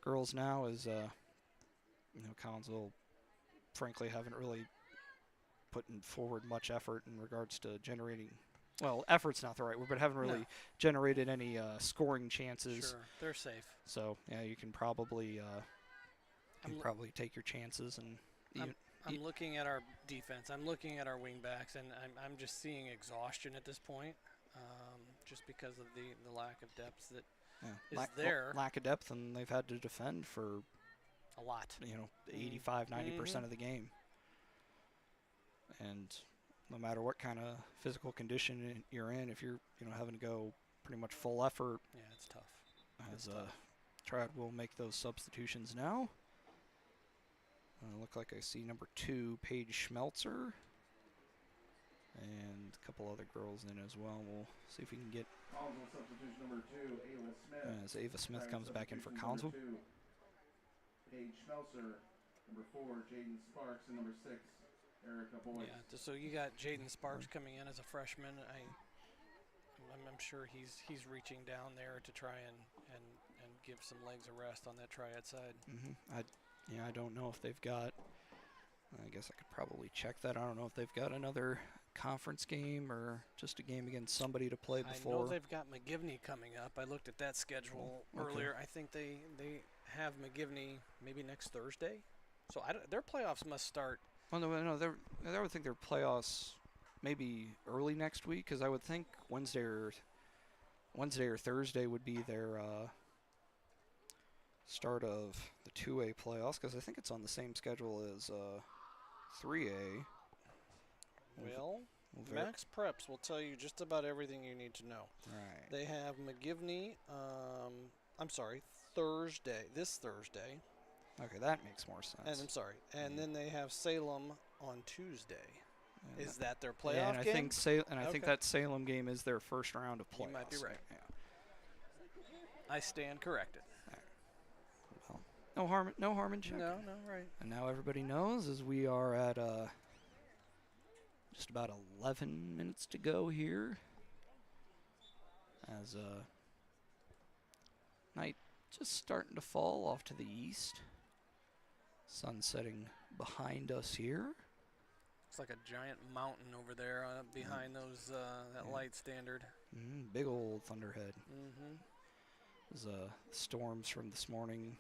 girls now, as Collinsville, frankly, haven't really put forward much effort in regards to generating. Well, effort's not the right word, but haven't really generated any scoring chances. Sure, they're safe. So yeah, you can probably take your chances. And I'm looking at our defense. I'm looking at our wingbacks, and I'm just seeing exhaustion at this point, just because of the lack of depth that is there. Lack of depth, and they've had to defend for a lot. 85-90% of the game. And no matter what kind of physical condition you're in, if you're having to go pretty much full effort, it's tough. As Triad will make those substitutions now. Look like I see number 2, Paige Schmelzer, and a couple other girls in as well. We'll see if we can get. Collinsville substitution number 2, Ava Smith. As Ava Smith comes back in for Collinsville. Paige Schmelzer, number 4, Jaden Sparks, and number 6, Erica Boyce. Yeah, so you got Jaden Sparks coming in as a freshman. I'm sure he's reaching down there to try and give some legs a rest on that Triad side. I don't know if they've got. I guess I could probably check that. I don't know if they've got another conference game or just a game against somebody to play before. I know they've got McGivney coming up. I looked at that schedule earlier. I think they have McGivney maybe next Thursday. So their playoffs must start. Well, no, I would think their playoffs maybe early next week, because I would think Wednesday or Thursday would be their start of the 2A playoffs, because I think it's on the same schedule as 3A. Well, Max Preps will tell you just about everything you need to know. Right. They have McGivney, Thursday, this Thursday. Okay, that makes more sense. And I'm sorry. And then they have Salem on Tuesday. Yeah, is that their playoff game? I think that Salem game is their first round of playoffs. You might be right. Yeah. I stand corrected. Well, no harm in checking. No, right. And now everybody knows, as we are at just about 11 minutes to go here, as night just starting to fall off to the east. Sun setting behind us here. It's like a giant mountain over there behind those that light standard. Big old thunderhead. Mm-hmm. Those storms from this morning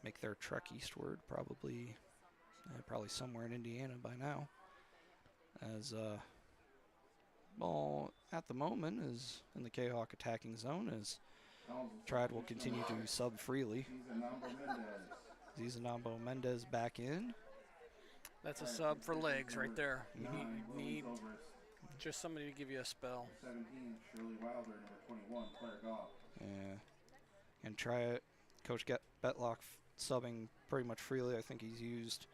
make their trek eastward, probably somewhere in Indiana by now. As ball at the moment is in the Kahok attacking zone, as Triad will continue to sub freely. Zizanambo Mendez back in. That's a sub for legs right there. You need just somebody to give you a spell. 17, Shirley Wilder, number 21, Claire Goff. Yeah. And Triad, Coach Betlock subbing pretty much freely. I think he's used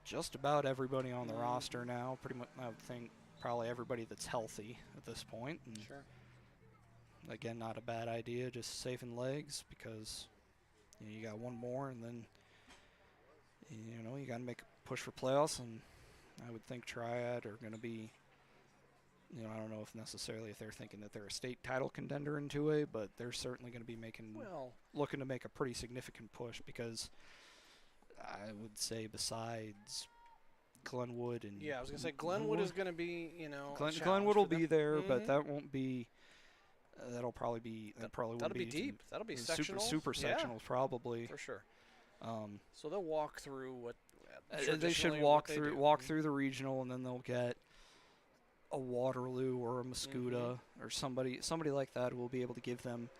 just about everybody on the roster now. Pretty much, I would think probably everybody that's healthy at this point. And sure. Again, not a bad idea, just saving legs, because you got one more, and then you got to make a push for playoffs. And I would think Triad are going to be, I don't know if necessarily if they're thinking that they're a state title contender in 2A, but they're certainly going to be looking to make a pretty significant push, because I would say besides Glenwood and I was gonna say Glenwood is gonna be Glenwood will be there, but that won't be. That'll probably be that'll be deep. That'll be sectionals. Super sectionals probably for sure. So they'll walk through what they should walk through the regional, and then they'll get a Waterloo or a Mascuda or somebody like that who will be able to give them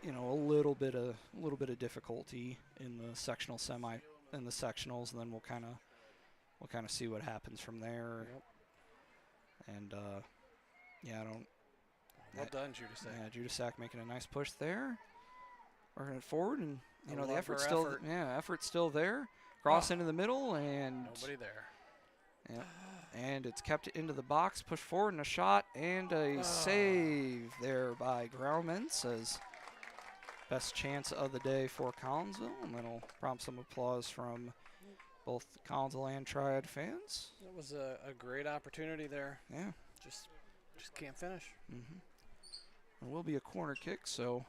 a little bit of difficulty in the sectional in the sectionals, and then we'll kind of see what happens from there. Yep. And I don't. Well done, Judisak. Yeah, Judisak making a nice push there, working it forward, and the effort's still there. Cross into the middle, and nobody there. Yeah, and it's kept into the box, push forward, and a shot, and a save there by Grauman, as best chance of the day for Collinsville, and that'll prompt some applause from both Collinsville and Triad fans. That was a great opportunity there. Yeah. Just can't finish. Mm-hmm. It will be a corner kick, or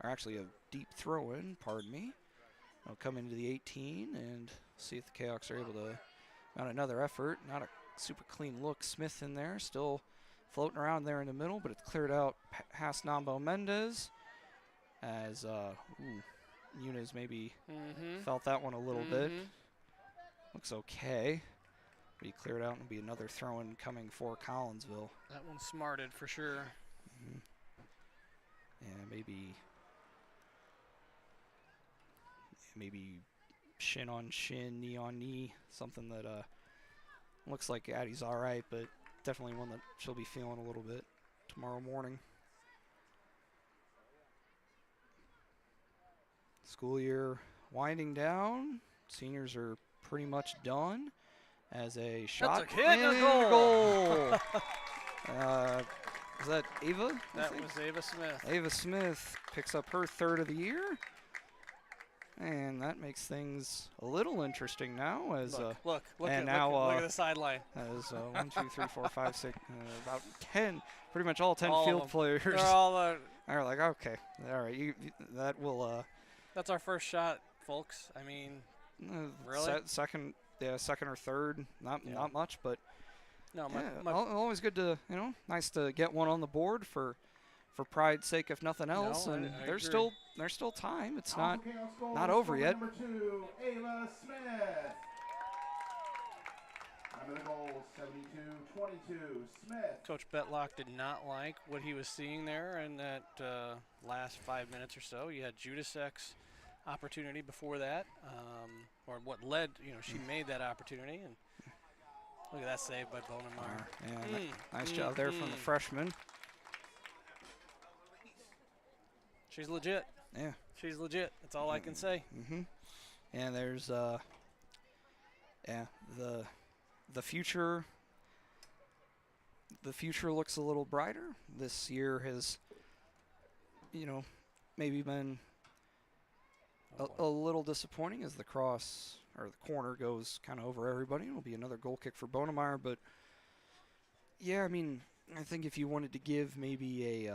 actually a deep throw-in, pardon me. I'll come into the 18 and see if the Kahoks are able to mount another effort. Not a super clean look. Smith in there, still floating around there in the middle, but it's cleared out past Nambo Mendez, as Muniz maybe felt that one a little bit. Looks okay. But he cleared out, and it'll be another throw-in coming for Collinsville. That one smarted for sure. Yeah, maybe shin on shin, knee on knee, something that looks like Addie's all right, but definitely one that she'll be feeling a little bit tomorrow morning. School year winding down. Seniors are pretty much done. As a shot. That's a hit and a goal. Was that Ava? That was Ava Smith. Ava Smith picks up her third of the year. And that makes things a little interesting now. As look at the sideline. As 1, 2, 3, 4, 5, 6, about 10, pretty much all 10 all field players. They're all are like, okay, all right, that will. That's our first shot, folks. I mean, really? Second or third, not much, but no, always good to nice to get one on the board for pride's sake, if nothing else. No, and I there's agree. still time. It's not over yet. Number 2, Ayla Smith. Time of the goal, 72-22. Smith. Coach Betlock did not like what he was seeing there in that last 5 minutes or so. You had Judasak's opportunity before that, or what led, she made that opportunity, and look at that save by Bonemeyer. Yeah, nice job there from the freshman. She's legit. Yeah. She's legit. That's all I can say. And there's the future. The future looks a little brighter. This year has, maybe been a little disappointing as the cross or the corner goes kind of over everybody. It'll be another goal kick for Bonemeyer, but I think if you wanted to give maybe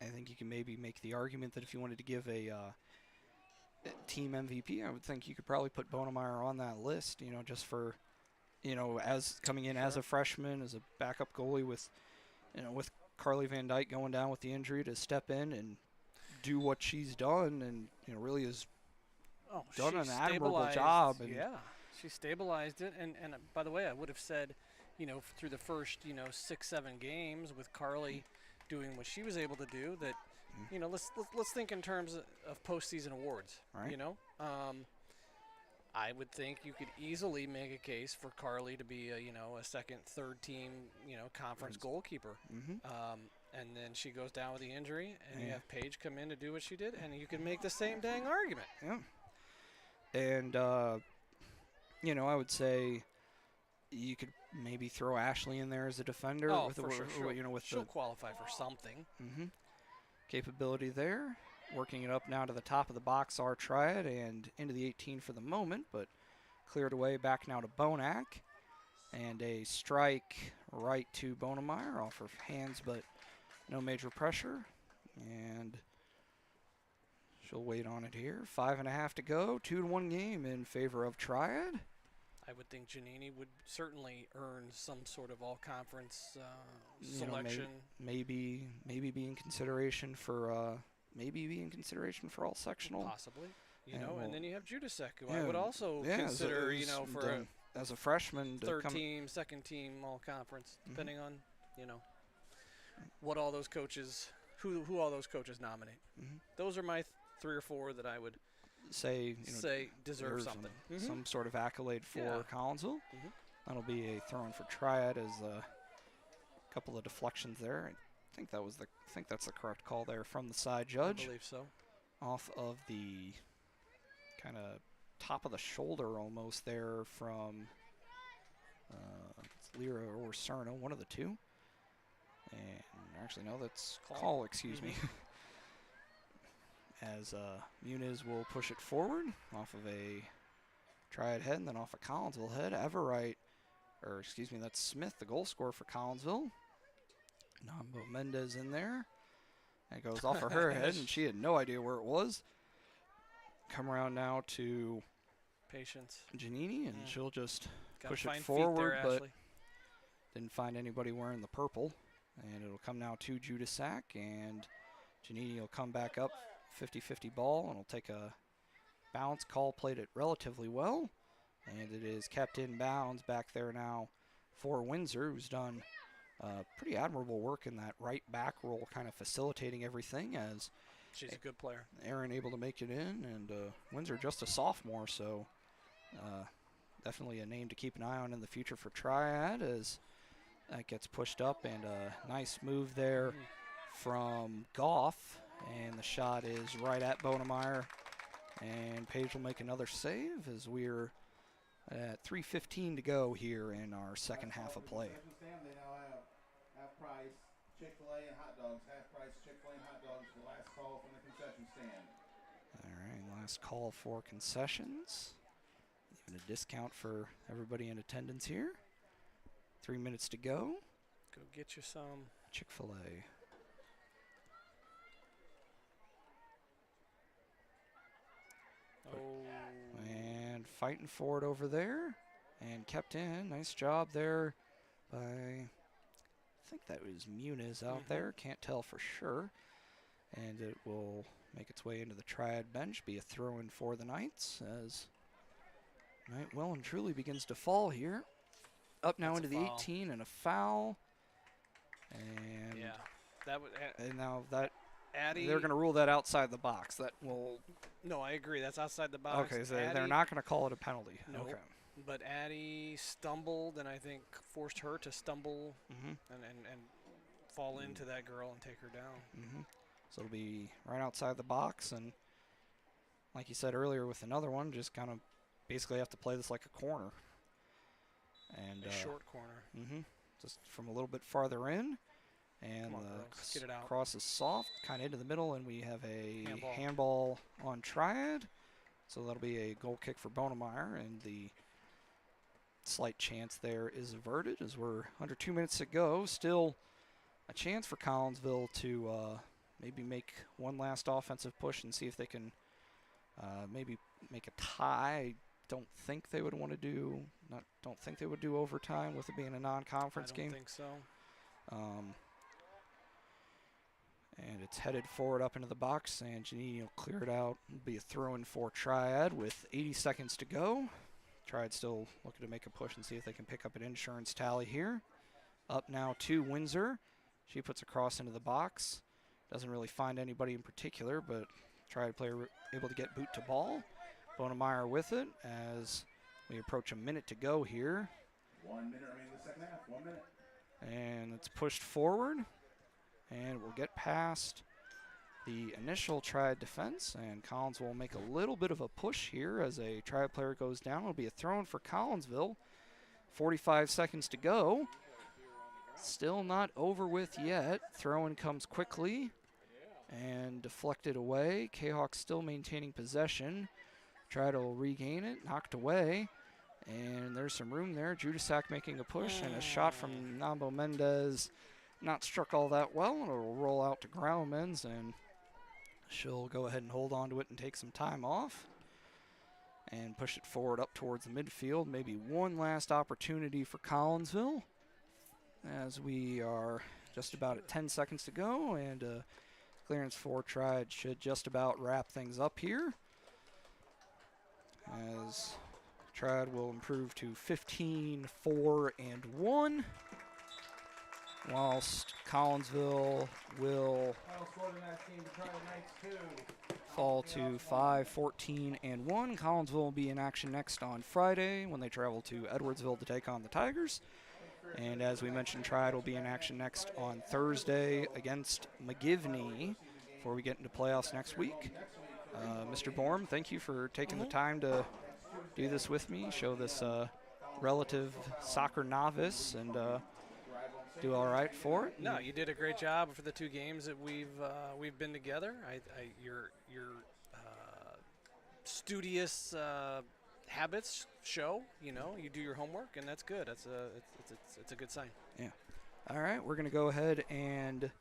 I think you can maybe make the argument that if you wanted to give a team MVP, I would think you could probably put Bonemeyer on that list, just for, as coming in as a freshman, as a backup goalie with Carly Van Dyke going down with the injury, to step in and do what she's done, and really has done an admirable job. And yeah, she stabilized it. And by the way, I would have said, through the first 6-7 games with Carly doing what she was able to do, that let's think in terms of postseason awards. Right. I would think you could easily make a case for Carly to be a second, third team conference goalkeeper. And then she goes down with the injury, and you have Paige come in to do what she did, and you can make the same dang argument. Yeah. And I would say you could maybe throw Ashley in there as a defender. Oh, with for sure. With She'll the qualify for something. capability there. Working it up now to the top of the box, our Triad, and into the 18 for the moment, but cleared away back now to Bonac. And a strike right to Bonemeyer off her hands, but no major pressure. And she'll wait on it here. 5.5 to go. 2-1 game in favor of Triad. I would think Giannini would certainly earn some sort of all-conference selection. Maybe be in consideration for all sectional. Possibly. And then you have Judasek, who I would also consider, as a freshman, third team, second team, all conference, depending on, what all those coaches, who all those coaches nominate. Those are my 3 or 4 that I would say deserve something. Some sort of accolade for Collinsville. That'll be a throw-in for Triad, as a couple of deflections there. I think that's the correct call there from the side judge. I believe so. Off of the kind of top of the shoulder almost there from it's Lyra or Cerna, one of the two. And actually, no, that's call, excuse me. As Muniz will push it forward off of a Triad head and then off a Collinsville head. That's Smith, the goal scorer for Collinsville. Nambo Mendez in there. And it goes off of her head, and she had no idea where it was. Come around now to Patience. Giannini, and she'll just push it find forward, feet there, but Ashley. didn't find anybody wearing the purple. And it'll come now to Judasak, and Giannini will come back up, 50-50 ball, and will take a bounce. Call played it relatively well, and it is kept in bounds back there now for Windsor, who's done pretty admirable work in that right back role, kind of facilitating everything, as she's a good player. Aaron able to make it in, and Windsor just a sophomore, so definitely a name to keep an eye on in the future for Triad, as that gets pushed up, and a nice move there from Goff, and the shot is right at Bonemeyer, and Page will make another save as we're at 3:15 to go here in our second half of play. They now have half-price Chick-fil-A and hot dogs. Half-price Chick-fil-A and hot dogs. The last call from the concession stand. All right, last call for concessions. Even a discount for everybody in attendance here. 3 minutes to go. Go get you some Chick-fil-A. Oh. And fighting for it over there. And kept in. Nice job there by, I think that was Muniz out there. Can't tell for sure. And it will make its way into the Triad bench. Be a throw-in for the Knights, as Knight well and truly begins to fall here. Up now into the 18 and a foul. And yeah, that would. And now that Addie, they're going to rule that outside the box. That will. No, I agree. That's outside the box. Okay, so they're not going to call it a penalty. No. Okay. But Addie stumbled, and I think forced her to stumble and fall into that girl and take her down. So it'll be right outside the box, and like you said earlier with another one, just kind of basically have to play this like a corner. And a short corner. Just from a little bit farther in. And get it out. Cross is soft, kind of into the middle, and we have a handball on Triad. So that'll be a goal kick for Bonemeyer, and the slight chance there is averted as we're under 2 minutes to go. Still a chance for Collinsville to maybe make one last offensive push and see if they can maybe make a tie. Don't think they would want to do. Don't think they would do overtime with it being a non-conference game. I don't think so. And it's headed forward up into the box, and Janini will clear it out. It'll be a throw-in for Triad with 80 seconds to go. Triad still looking to make a push and see if they can pick up an insurance tally here. Up now to Windsor. She puts a cross into the box. Doesn't really find anybody in particular, but Triad player able to get boot to ball. Bonemeyer with it as we approach a minute to go here. 1 minute remaining in the second half. 1 minute. And it's pushed forward. And we'll get past the initial Triad defense, and Collins will make a little bit of a push here as a Triad player goes down. It'll be a throw-in for Collinsville. 45 seconds to go. Still not over with yet. Throw-in comes quickly and deflected away. Kahok still maintaining possession. Triad will regain it, knocked away. And there's some room there. Judasak making a push, and a shot from Nambo Mendez. Not struck all that well, and it'll roll out to Groundmans, and she'll go ahead and hold on to it and take some time off and push it forward up towards the midfield. Maybe one last opportunity for Collinsville as we are just about at 10 seconds to go, and clearance for Triad should just about wrap things up here as Triad will improve to 15-4-1. Whilst Collinsville will fall to 5-14-1. Collinsville will be in action next on Friday when they travel to Edwardsville to take on the Tigers. And as we mentioned, Triad will be in action next on Thursday against McGivney before we get into playoffs next week. Mr. Borm, thank you for taking the time to do this with me, show this relative soccer novice, and do all right for it. No, you did a great job for the 2 games that we've been together. Your studious habits show. You do your homework, and that's good. It's a good sign. Yeah. All right, we're gonna go ahead and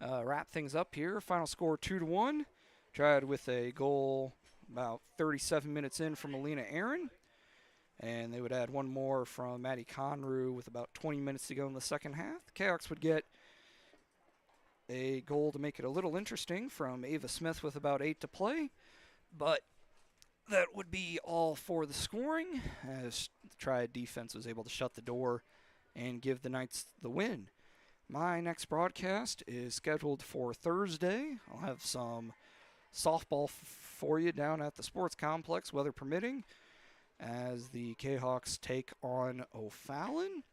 wrap things up here. Final score 2-1. Triad with a goal about 37 minutes in from Alina Aaron. And they would add one more from Maddie Conru with about 20 minutes to go in the second half. The Canucks would get a goal to make it a little interesting from Ava Smith with about 8 to play. But that would be all for the scoring, as the Triad defense was able to shut the door and give the Knights the win. My next broadcast is scheduled for Thursday. I'll have some softball for you down at the sports complex, weather permitting, as the Kahawks take on O'Fallon.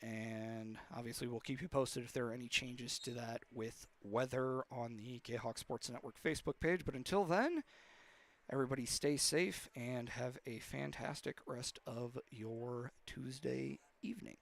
And obviously we'll keep you posted if there are any changes to that with weather on the Kahawk Sports Network Facebook page. But until then, everybody stay safe and have a fantastic rest of your Tuesday evening.